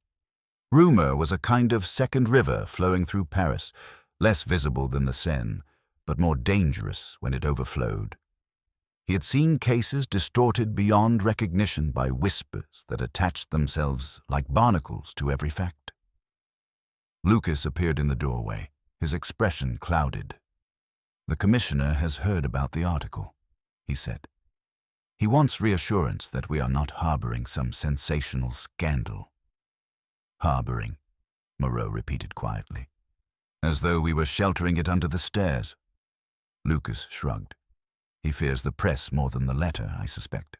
Rumor was a kind of second river flowing through Paris, less visible than the Seine, but more dangerous when it overflowed. He had seen cases distorted beyond recognition by whispers that attached themselves like barnacles to every fact. Lucas appeared in the doorway, his expression clouded. "The commissioner has heard about the article," he said. "He wants reassurance that we are not harboring some sensational scandal." "Harboring," Moreau repeated quietly, "as though we were sheltering it under the stairs." Lucas shrugged. "He fears the press more than the letter, I suspect."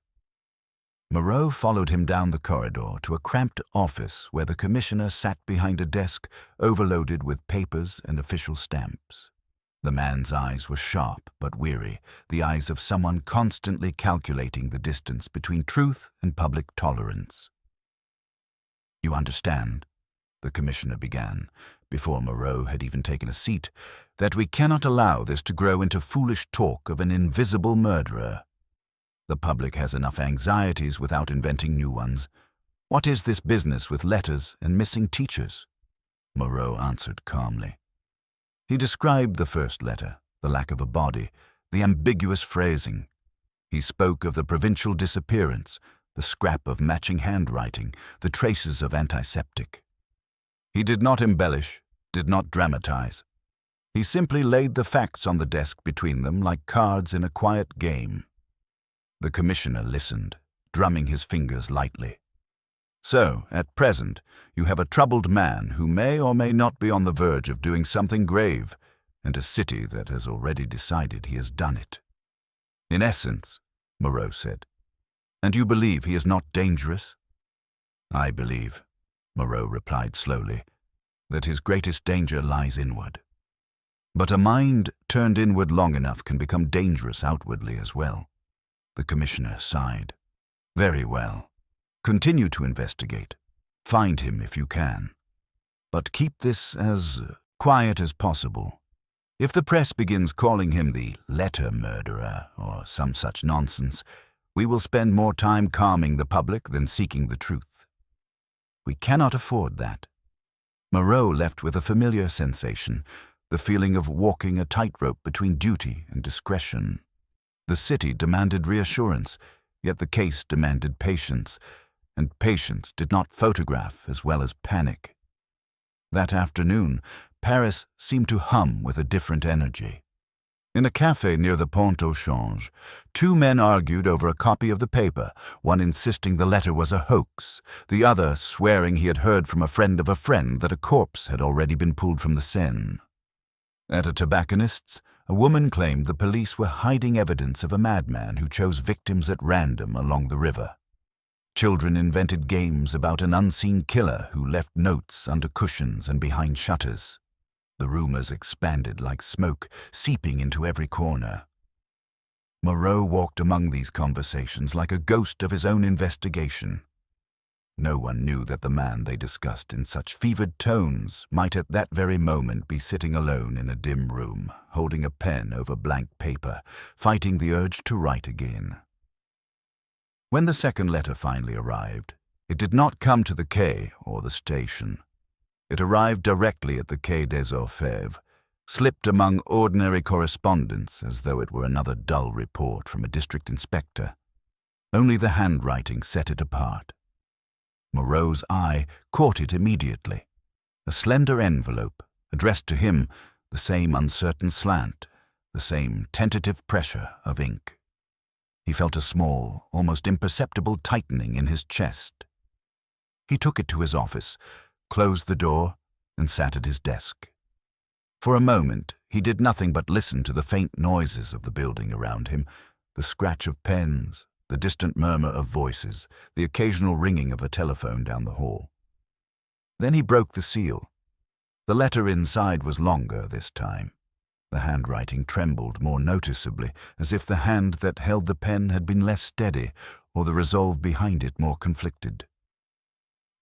Moreau followed him down the corridor to a cramped office where the commissioner sat behind a desk overloaded with papers and official stamps. The man's eyes were sharp but weary, the eyes of someone constantly calculating the distance between truth and public tolerance. "You understand," the commissioner began, before Moreau had even taken a seat, "that we cannot allow this to grow into foolish talk of an invisible murderer. The public has enough anxieties without inventing new ones. What is this business with letters and missing teachers?" Moreau answered calmly. He described the first letter, the lack of a body, the ambiguous phrasing. He spoke of the provincial disappearance, the scrap of matching handwriting, the traces of antiseptic. He did not embellish, did not dramatize. He simply laid the facts on the desk between them like cards in a quiet game. The commissioner listened, drumming his fingers lightly. "So, at present, you have a troubled man who may or may not be on the verge of doing something grave, and a city that has already decided he has done it." "In essence," Moreau said. "And you believe he is not dangerous?" "I believe," Moreau replied slowly, "that his greatest danger lies inward. But a mind turned inward long enough can become dangerous outwardly as well." The commissioner sighed. "Very well. Continue to investigate. Find him if you can. But keep this as quiet as possible. If the press begins calling him the letter murderer or some such nonsense, we will spend more time calming the public than seeking the truth. We cannot afford that." Moreau left with a familiar sensation, the feeling of walking a tightrope between duty and discretion. The city demanded reassurance, yet the case demanded patience, and patience did not photograph as well as panic. That afternoon, Paris seemed to hum with a different energy. In a café near the Pont au Change, two men argued over a copy of the paper, one insisting the letter was a hoax, the other swearing he had heard from a friend of a friend that a corpse had already been pulled from the Seine. At a tobacconist's, a woman claimed the police were hiding evidence of a madman who chose victims at random along the river. Children invented games about an unseen killer who left notes under cushions and behind shutters. The rumors expanded like smoke, seeping into every corner. Moreau walked among these conversations like a ghost of his own investigation. No one knew that the man they discussed in such fevered tones might at that very moment be sitting alone in a dim room, holding a pen over blank paper, fighting the urge to write again. When the second letter finally arrived, it did not come to the quay or the station. It arrived directly at the Quai des Orfèvres, slipped among ordinary correspondence as though it were another dull report from a district inspector. Only the handwriting set it apart. Moreau's eye caught it immediately. A slender envelope, addressed to him, the same uncertain slant, the same tentative pressure of ink. He felt a small, almost imperceptible tightening in his chest. He took it to his office, closed the door, and sat at his desk. For a moment, he did nothing but listen to the faint noises of the building around him, the scratch of pens, the distant murmur of voices, the occasional ringing of a telephone down the hall. Then he broke the seal. The letter inside was longer this time. The handwriting trembled more noticeably, as if the hand that held the pen had been less steady, or the resolve behind it more conflicted.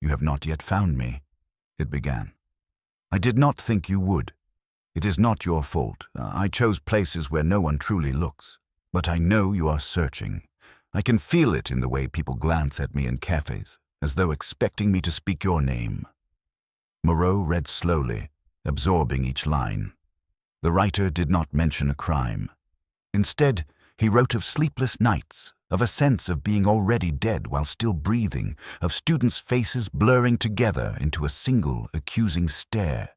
"You have not yet found me," it began. "I did not think you would. It is not your fault. I chose places where no one truly looks. But I know you are searching. I can feel it in the way people glance at me in cafes, as though expecting me to speak your name." Moreau read slowly, absorbing each line. The writer did not mention a crime. Instead, he wrote of sleepless nights, of a sense of being already dead while still breathing, of students' faces blurring together into a single, accusing stare.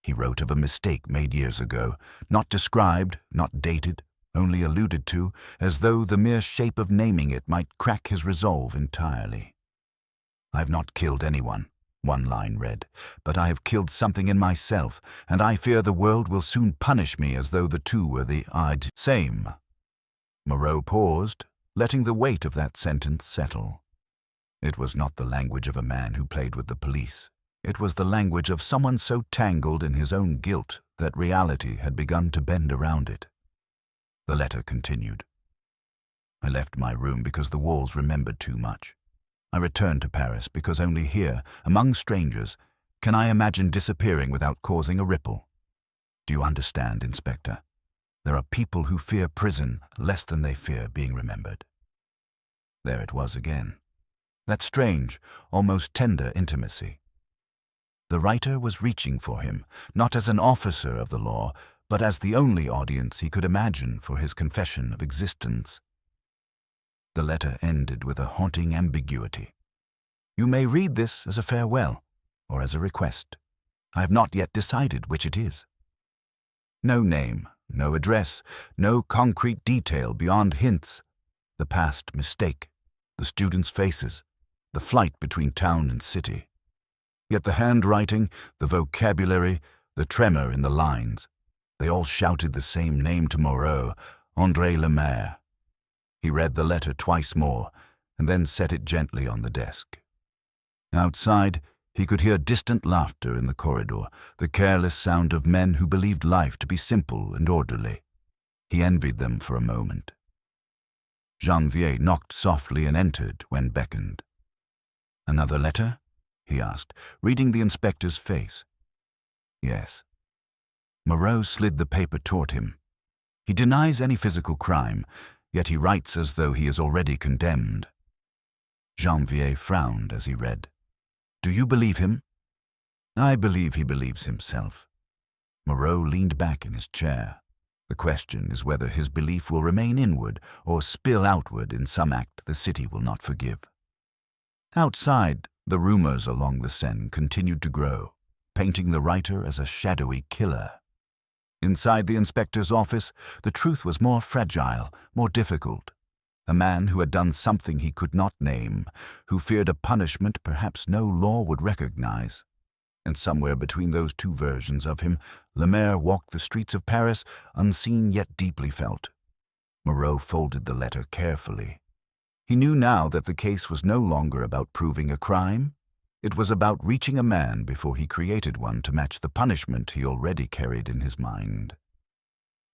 He wrote of a mistake made years ago, not described, not dated, only alluded to, as though the mere shape of naming it might crack his resolve entirely. "I've not killed anyone," one line read, "but I have killed something in myself, and I fear the world will soon punish me as though the two were the same." Moreau paused, letting the weight of that sentence settle. It was not the language of a man who played with the police. It was the language of someone so tangled in his own guilt that reality had begun to bend around it. The letter continued. "I left my room because the walls remembered too much. I returned to Paris because only here, among strangers, can I imagine disappearing without causing a ripple. Do you understand, Inspector? There are people who fear prison less than they fear being remembered." There it was again. That strange, almost tender intimacy. The writer was reaching for him, not as an officer of the law, but as the only audience he could imagine for his confession of existence. The letter ended with a haunting ambiguity. "You may read this as a farewell, or as a request. I have not yet decided which it is." No name, no address, no concrete detail beyond hints. The past mistake, the students' faces, the flight between town and city. Yet the handwriting, the vocabulary, the tremor in the lines, they all shouted the same name to Moreau, André Lemaire. He read the letter twice more, and then set it gently on the desk. Outside, he could hear distant laughter in the corridor, the careless sound of men who believed life to be simple and orderly. He envied them for a moment. Janvier knocked softly and entered when beckoned. "Another letter?" he asked, reading the inspector's face. "Yes." Moreau slid the paper toward him. "He denies any physical crime, yet he writes as though he is already condemned." Janvier frowned as he read. "Do you believe him?" "I believe he believes himself." Moreau leaned back in his chair. The question is whether his belief will remain inward or spill outward in some act the city will not forgive. Outside, the rumors along the Seine continued to grow, painting the writer as a shadowy killer. Inside the inspector's office, the truth was more fragile, more difficult. A man who had done something he could not name, who feared a punishment perhaps no law would recognize. And somewhere between those two versions of him, Lemaire walked the streets of Paris, unseen yet deeply felt. Moreau folded the letter carefully. He knew now that the case was no longer about proving a crime. It was about reaching a man before he created one to match the punishment he already carried in his mind.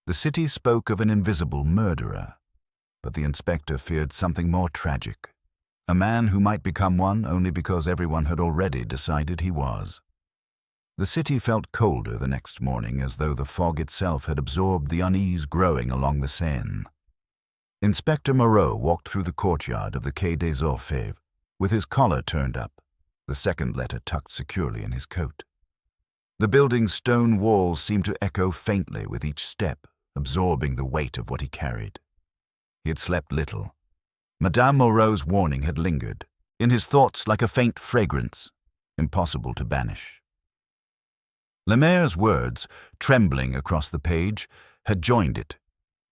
The city spoke of an invisible murderer, but the inspector feared something more tragic. A man who might become one only because everyone had already decided he was. The city felt colder the next morning, as though the fog itself had absorbed the unease growing along the Seine. Inspector Moreau walked through the courtyard of the Quai des Orfèvres, with his collar turned up, the second letter tucked securely in his coat. The building's stone walls seemed to echo faintly with each step, absorbing the weight of what he carried. He had slept little. Madame Moreau's warning had lingered, in his thoughts like a faint fragrance, impossible to banish. Lemaire's words, trembling across the page, had joined it,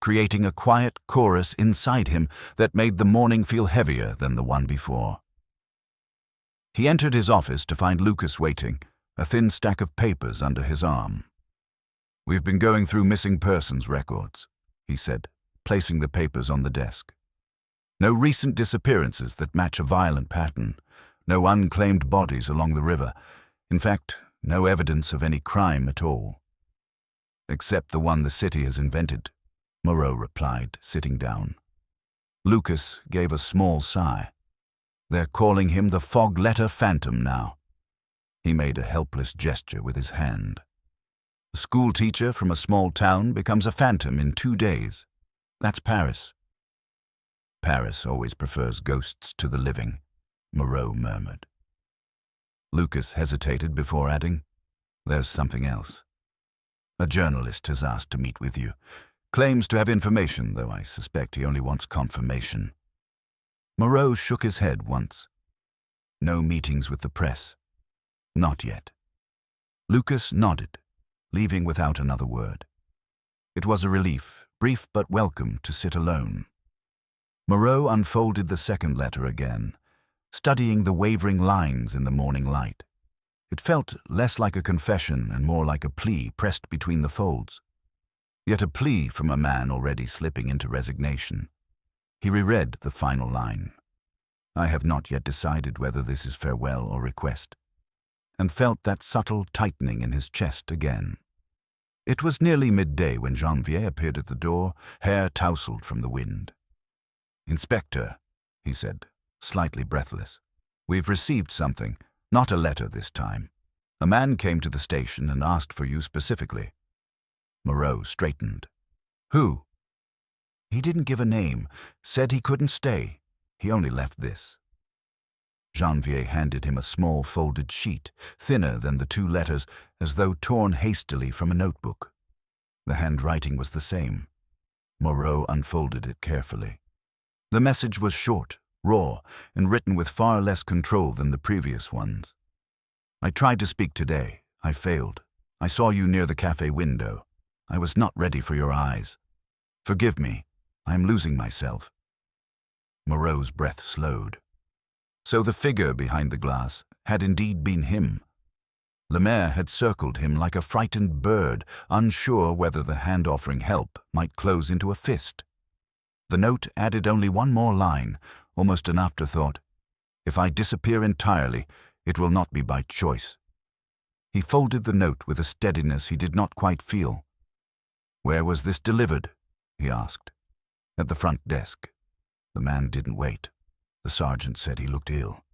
creating a quiet chorus inside him that made the morning feel heavier than the one before. He entered his office to find Lucas waiting, a thin stack of papers under his arm. "We've been going through missing persons records," he said, placing the papers on the desk. "No recent disappearances that match a violent pattern, no unclaimed bodies along the river. In fact, no evidence of any crime at all." "Except the one the city has invented," Moreau replied, sitting down. Lucas gave a small sigh. "They're calling him the Fog Letter Phantom now." He made a helpless gesture with his hand. "A school teacher from a small town becomes a phantom in 2 days. That's Paris." "Paris always prefers ghosts to the living," Moreau murmured. Lucas hesitated before adding, "There's something else. A journalist has asked to meet with you. Claims to have information, though I suspect he only wants confirmation." Moreau shook his head once. "No meetings with the press?" "Not yet." Lucas nodded, leaving without another word. It was a relief, brief but welcome, to sit alone. Moreau unfolded the second letter again, studying the wavering lines in the morning light. It felt less like a confession and more like a plea pressed between the folds. Yet a plea from a man already slipping into resignation. He reread the final line. "I have not yet decided whether this is farewell or request," and felt that subtle tightening in his chest again. It was nearly midday when Janvier appeared at the door, hair tousled from the wind. "Inspector," he said, slightly breathless, "we've received something, not a letter this time. A man came to the station and asked for you specifically." Moreau straightened. "Who?" "He didn't give a name, said he couldn't stay. He only left this." Janvier handed him a small folded sheet, thinner than the 2 letters, as though torn hastily from a notebook. The handwriting was the same. Moreau unfolded it carefully. The message was short, raw, and written with far less control than the previous ones. "I tried to speak today. I failed. I saw you near the cafe window. I was not ready for your eyes. Forgive me. I am losing myself." Moreau's breath slowed. So the figure behind the glass had indeed been him. Lemaire had circled him like a frightened bird, unsure whether the hand offering help might close into a fist. The note added only one more line, almost an afterthought. "If I disappear entirely, it will not be by choice." He folded the note with a steadiness he did not quite feel. "Where was this delivered?" he asked. "At the front desk." The man didn't wait. The sergeant said he looked ill.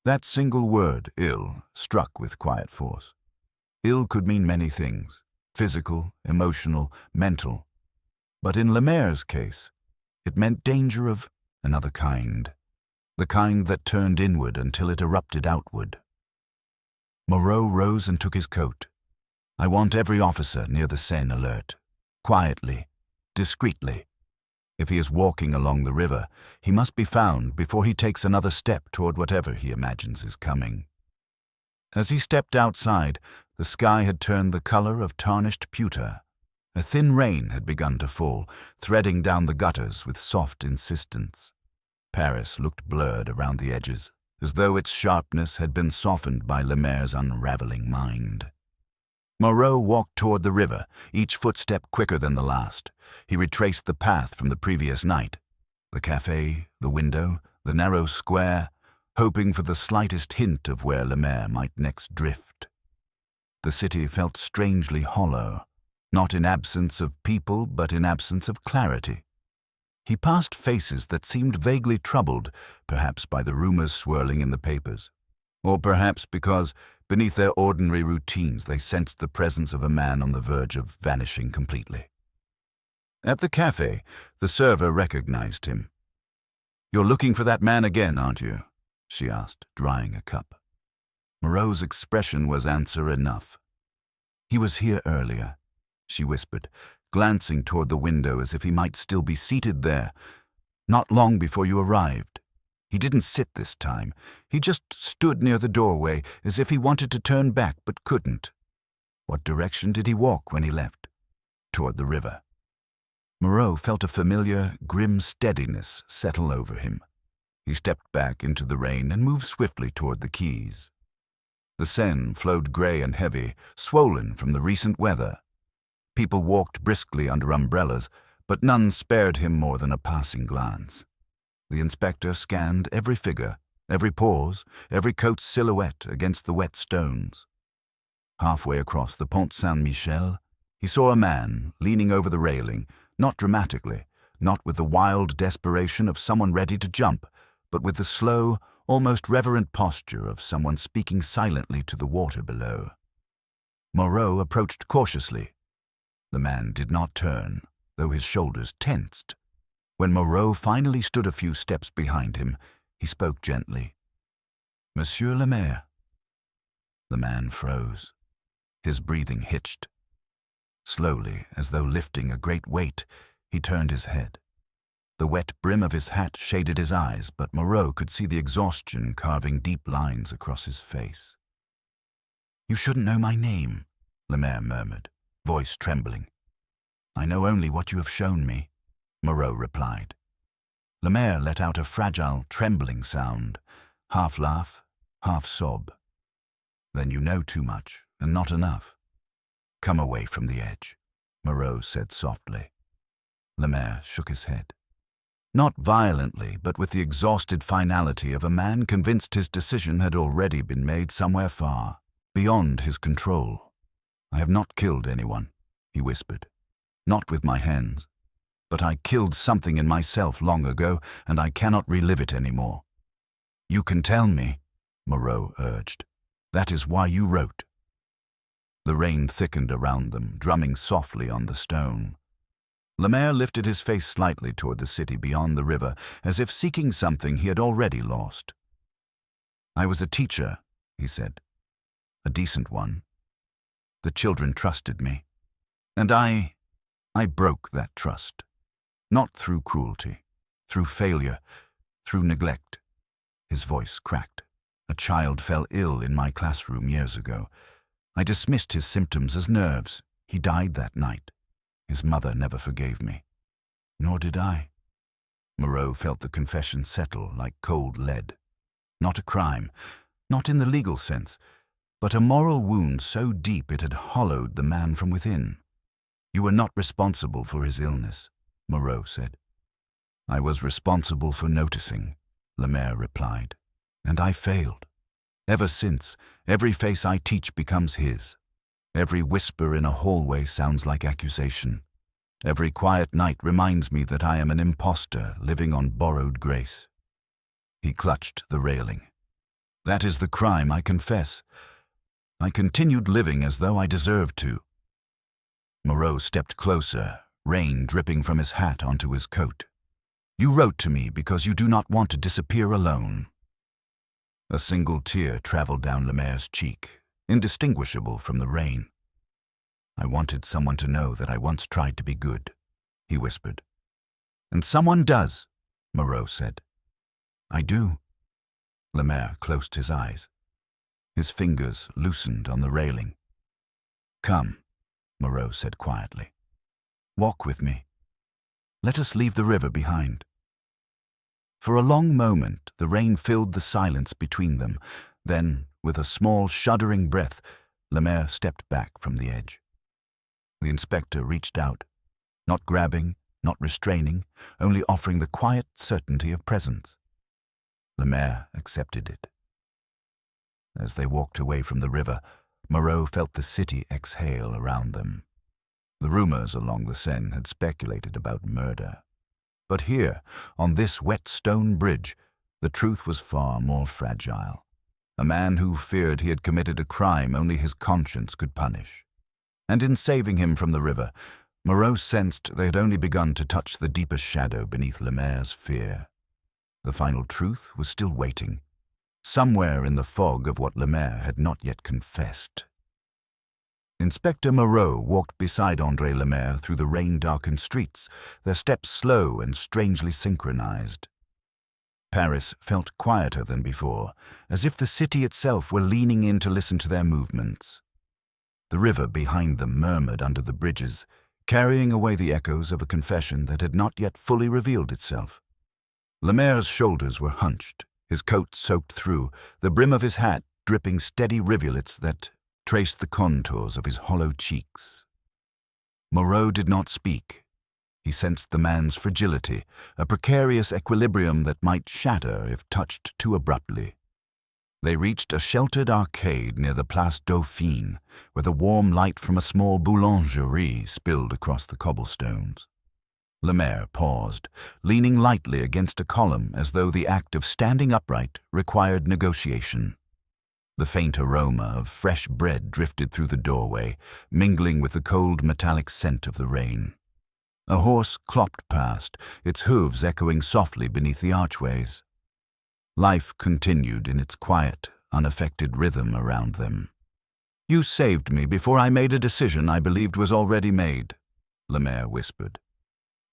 That single word, ill, struck with quiet force. Ill could mean many things, physical, emotional, mental. But in Lemaire's case, it meant danger of another kind, the kind that turned inward until it erupted outward. Moreau rose and took his coat. "I want every officer near the Seine alert, quietly, discreetly. If he is walking along the river, he must be found before he takes another step toward whatever he imagines is coming." As he stepped outside, the sky had turned the color of tarnished pewter. A thin rain had begun to fall, threading down the gutters with soft insistence. Paris looked blurred around the edges, as though its sharpness had been softened by Lemaire's unraveling mind. Moreau walked toward the river, each footstep quicker than the last. He retraced the path from the previous night. The cafe, the window, the narrow square, hoping for the slightest hint of where Lemaire might next drift. The city felt strangely hollow, not in absence of people, but in absence of clarity. He passed faces that seemed vaguely troubled, perhaps by the rumors swirling in the papers, or perhaps because, beneath their ordinary routines, they sensed the presence of a man on the verge of vanishing completely. At the cafe, the server recognized him. "You're looking for that man again, aren't you?" she asked, drying a cup. Moreau's expression was answer enough. "He was here earlier," she whispered, glancing toward the window as if he might still be seated there. "Not long before you arrived. He didn't sit this time. He just stood near the doorway as if he wanted to turn back but couldn't." "What direction did he walk when he left?" "Toward the river." Moreau felt a familiar, grim steadiness settle over him. He stepped back into the rain and moved swiftly toward the quays. The Seine flowed gray and heavy, swollen from the recent weather. People walked briskly under umbrellas, but none spared him more than a passing glance. The inspector scanned every figure, every pause, every coat's silhouette against the wet stones. Halfway across the Pont Saint-Michel, he saw a man leaning over the railing, not dramatically, not with the wild desperation of someone ready to jump, but with the slow, almost reverent posture of someone speaking silently to the water below. Moreau approached cautiously. The man did not turn, though his shoulders tensed. When Moreau finally stood a few steps behind him, he spoke gently. "Monsieur le Maire." The man froze. His breathing hitched. Slowly, as though lifting a great weight, he turned his head. The wet brim of his hat shaded his eyes, but Moreau could see the exhaustion carving deep lines across his face. "You shouldn't know my name," Lemaire murmured, voice trembling. "I know only what you have shown me," Moreau replied. Lemaire let out a fragile, trembling sound, half laugh, half sob. "Then you know too much, and not enough. Come away from the edge," Moreau said softly. Lemaire shook his head. Not violently, but with the exhausted finality of a man convinced his decision had already been made somewhere far, beyond his control. "I have not killed anyone," he whispered. "Not with my hands. But I killed something in myself long ago, and I cannot relive it anymore." "You can tell me," Moreau urged. "That is why you wrote." The rain thickened around them, drumming softly on the stone. Lemaire lifted his face slightly toward the city beyond the river, as if seeking something he had already lost. "I was a teacher," he said. "A decent one. The children trusted me. And I broke that trust. Not through cruelty, through failure, through neglect." His voice cracked. "A child fell ill in my classroom years ago. I dismissed his symptoms as nerves. He died that night. His mother never forgave me. Nor did I." Moreau felt the confession settle like cold lead. Not a crime, not in the legal sense, but a moral wound so deep it had hollowed the man from within. "You were not responsible for his illness," Moreau said. "I was responsible for noticing," Lemaire replied. "And I failed. Ever since, every face I teach becomes his. Every whisper in a hallway sounds like accusation. Every quiet night reminds me that I am an imposter living on borrowed grace." He clutched the railing. "That is the crime, I confess. I continued living as though I deserved to." Moreau stepped closer, rain dripping from his hat onto his coat. "You wrote to me because you do not want to disappear alone." A single tear traveled down Lemaire's cheek, indistinguishable from the rain. "I wanted someone to know that I once tried to be good," he whispered. "And someone does," Moreau said. "I do." Lemaire closed his eyes. His fingers loosened on the railing. "Come," Moreau said quietly. "Walk with me. Let us leave the river behind." For a long moment, the rain filled the silence between them. Then, with a small, shuddering breath, Lemaire stepped back from the edge. The inspector reached out, not grabbing, not restraining, only offering the quiet certainty of presence. Lemaire accepted it. As they walked away from the river, Moreau felt the city exhale around them. The rumors along the Seine had speculated about murder. But here, on this wet stone bridge, the truth was far more fragile. A man who feared he had committed a crime only his conscience could punish. And in saving him from the river, Moreau sensed they had only begun to touch the deeper shadow beneath Lemaire's fear. The final truth was still waiting, somewhere in the fog of what Lemaire had not yet confessed. Inspector Moreau walked beside André Lemaire through the rain-darkened streets, their steps slow and strangely synchronized. Paris felt quieter than before, as if the city itself were leaning in to listen to their movements. The river behind them murmured under the bridges, carrying away the echoes of a confession that had not yet fully revealed itself. Lemaire's shoulders were hunched, his coat soaked through, the brim of his hat dripping steady rivulets that traced the contours of his hollow cheeks. Moreau did not speak. He sensed the man's fragility, a precarious equilibrium that might shatter if touched too abruptly. They reached a sheltered arcade near the Place Dauphine, where the warm light from a small boulangerie spilled across the cobblestones. Lemaire paused, leaning lightly against a column as though the act of standing upright required negotiation. The faint aroma of fresh bread drifted through the doorway, mingling with the cold metallic scent of the rain. A horse clopped past, its hooves echoing softly beneath the archways. Life continued in its quiet, unaffected rhythm around them. "You saved me before I made a decision I believed was already made," Lemaire whispered.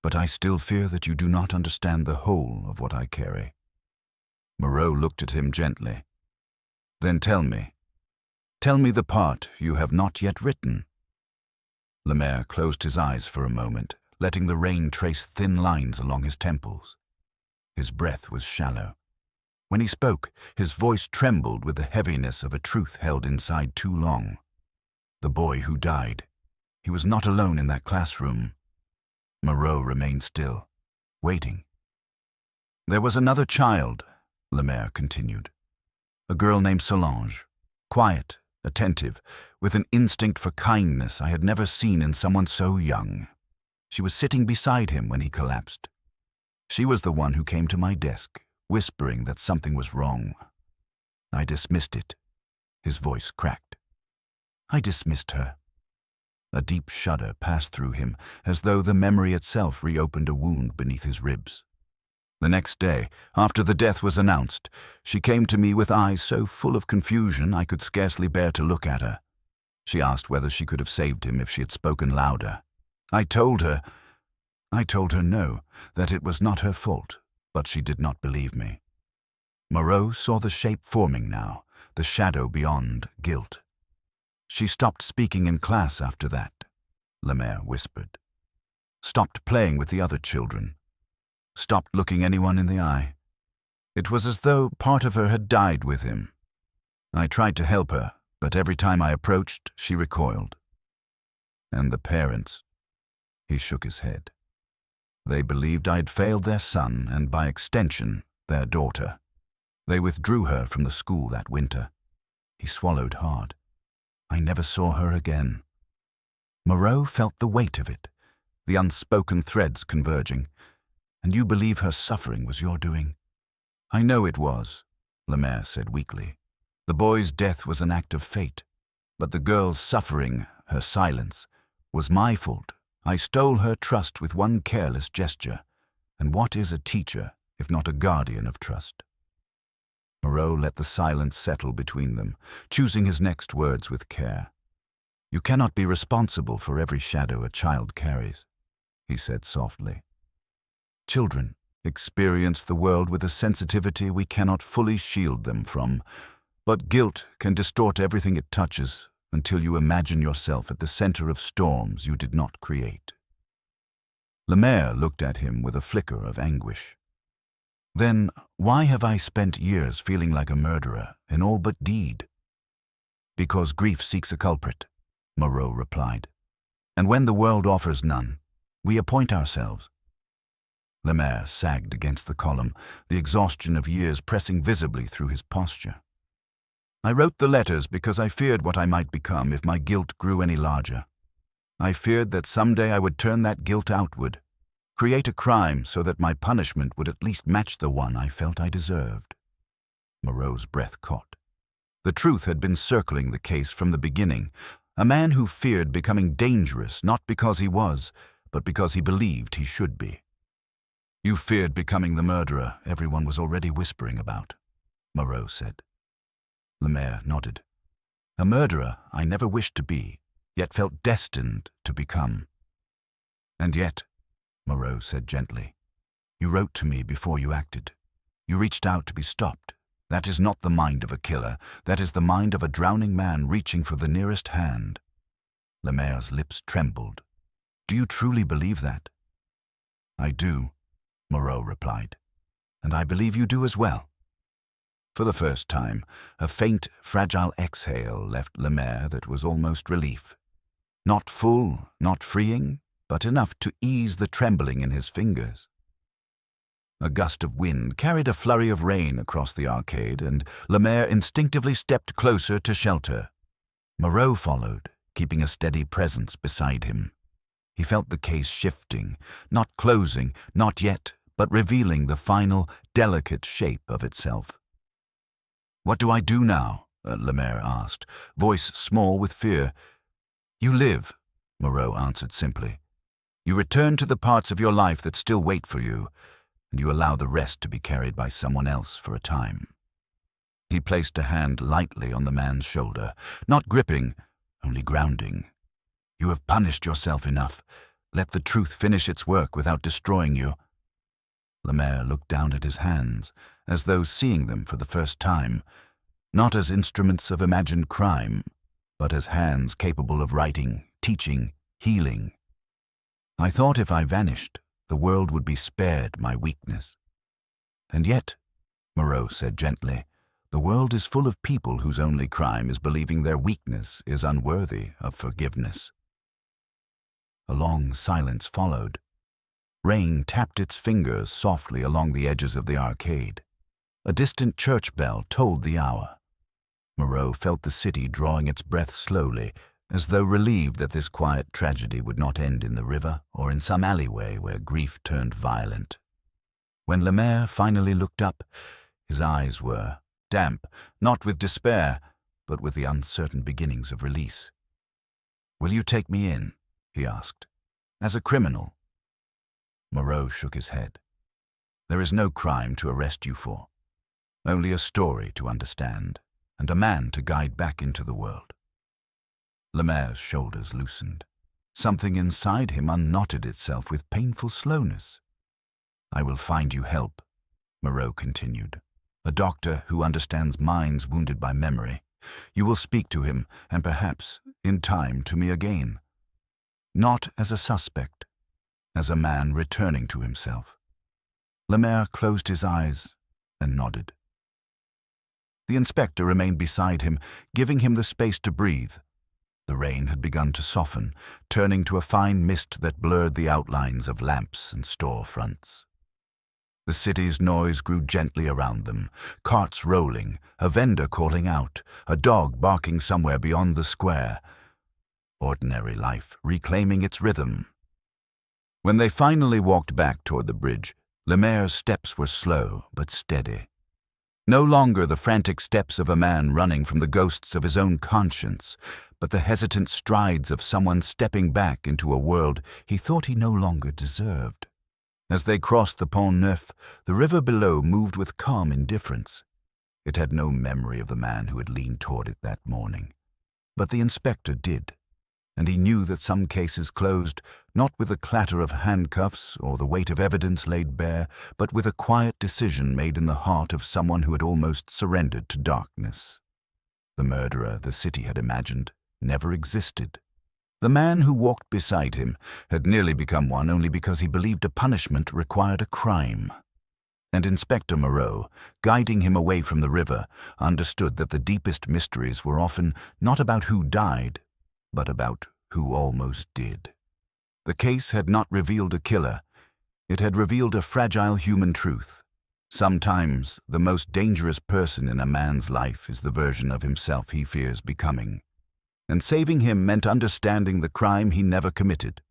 "But I still fear that you do not understand the whole of what I carry." Moreau looked at him gently. "Then tell me the part you have not yet written." Lemaire closed his eyes for a moment, letting the rain trace thin lines along his temples. His breath was shallow. When he spoke, his voice trembled with the heaviness of a truth held inside too long. The boy who died. He was not alone in that classroom. Moreau remained still, waiting. "There was another child," Lemaire continued. "A girl named Solange, quiet, attentive, with an instinct for kindness I had never seen in someone so young. She was sitting beside him when he collapsed. She was the one who came to my desk, whispering that something was wrong. I dismissed it." His voice cracked. "I dismissed her." A deep shudder passed through him, as though the memory itself reopened a wound beneath his ribs. The next day, after the death was announced, she came to me with eyes so full of confusion I could scarcely bear to look at her. She asked whether she could have saved him if she had spoken louder. I told her no, that it was not her fault, but she did not believe me. Moreau saw the shape forming now, the shadow beyond guilt. "She stopped speaking in class after that," Lemaire whispered. "Stopped playing with the other children. Stopped looking anyone in the eye. It was as though part of her had died with him. I tried to help her, but every time I approached, she recoiled. And the parents," he shook his head. "They believed I'd failed their son and, by extension, their daughter. They withdrew her from the school that winter." He swallowed hard. "I never saw her again." Moreau felt the weight of it, the unspoken threads converging. "And you believe her suffering was your doing?" "I know it was," Lemaire said weakly. "The boy's death was an act of fate, but the girl's suffering, her silence, was my fault. I stole her trust with one careless gesture. And what is a teacher if not a guardian of trust?" Moreau let the silence settle between them, choosing his next words with care. "You cannot be responsible for every shadow a child carries," he said softly. "Children experience the world with a sensitivity we cannot fully shield them from, but guilt can distort everything it touches until you imagine yourself at the center of storms you did not create." Lemaire looked at him with a flicker of anguish. "Then why have I spent years feeling like a murderer in all but deed?" "Because grief seeks a culprit," Moreau replied. "And when the world offers none, we appoint ourselves. Lemaire sagged against the column, the exhaustion of years pressing visibly through his posture. I wrote the letters because I feared what I might become if my guilt grew any larger. I feared that someday I would turn that guilt outward, create a crime so that my punishment would at least match the one I felt I deserved. Moreau's breath caught. The truth had been circling the case from the beginning, a man who feared becoming dangerous not because he was, but because he believed he should be. You feared becoming the murderer everyone was already whispering about, Moreau said. Lemaire nodded. A murderer I never wished to be, yet felt destined to become. And yet, Moreau said gently, you wrote to me before you acted. You reached out to be stopped. That is not the mind of a killer. That is the mind of a drowning man reaching for the nearest hand. Lemaire's lips trembled. Do you truly believe that? I do, Moreau replied. And I believe you do as well. For the first time, a faint, fragile exhale left Lemaire that was almost relief. Not full, not freeing, but enough to ease the trembling in his fingers. A gust of wind carried a flurry of rain across the arcade, and Lemaire instinctively stepped closer to shelter. Moreau followed, keeping a steady presence beside him. He felt the case shifting, not closing, not yet, but revealing the final, delicate shape of itself. What do I do now? Lemaire asked, voice small with fear. You live, Moreau answered simply. You return to the parts of your life that still wait for you, and you allow the rest to be carried by someone else for a time. He placed a hand lightly on the man's shoulder, not gripping, only grounding. You have punished yourself enough. Let the truth finish its work without destroying you. Lemaire looked down at his hands, as though seeing them for the first time, not as instruments of imagined crime, but as hands capable of writing, teaching, healing. I thought if I vanished, the world would be spared my weakness. And yet, Moreau said gently, the world is full of people whose only crime is believing their weakness is unworthy of forgiveness. A long silence followed. Rain tapped its fingers softly along the edges of the arcade. A distant church bell tolled the hour. Moreau felt the city drawing its breath slowly, as though relieved that this quiet tragedy would not end in the river or in some alleyway where grief turned violent. When Lemaire finally looked up, his eyes were damp, not with despair, but with the uncertain beginnings of release. Will you take me in? He asked. As a criminal? Moreau shook his head. There is no crime to arrest you for. Only a story to understand, and a man to guide back into the world. Lemaire's shoulders loosened. Something inside him unknotted itself with painful slowness. I will find you help, Moreau continued. A doctor who understands minds wounded by memory. You will speak to him, and perhaps, in time, to me again. Not as a suspect, as a man returning to himself. Lemaire closed his eyes and nodded. The inspector remained beside him, giving him the space to breathe. The rain had begun to soften, turning to a fine mist that blurred the outlines of lamps and store fronts. The city's noise grew gently around them, carts rolling, a vendor calling out, a dog barking somewhere beyond the square. Ordinary life reclaiming its rhythm. When they finally walked back toward the bridge, Lemaire's steps were slow but steady. No longer the frantic steps of a man running from the ghosts of his own conscience, but the hesitant strides of someone stepping back into a world he thought he no longer deserved. As they crossed the Pont Neuf, the river below moved with calm indifference. It had no memory of the man who had leaned toward it that morning. But the inspector did, and he knew that some cases closed not with the clatter of handcuffs or the weight of evidence laid bare, but with a quiet decision made in the heart of someone who had almost surrendered to darkness. The murderer the city had imagined never existed. The man who walked beside him had nearly become one only because he believed a punishment required a crime. And Inspector Moreau, guiding him away from the river, understood that the deepest mysteries were often not about who died, but about who almost did. The case had not revealed a killer. It had revealed a fragile human truth. Sometimes the most dangerous person in a man's life is the version of himself he fears becoming. And saving him meant understanding the crime he never committed.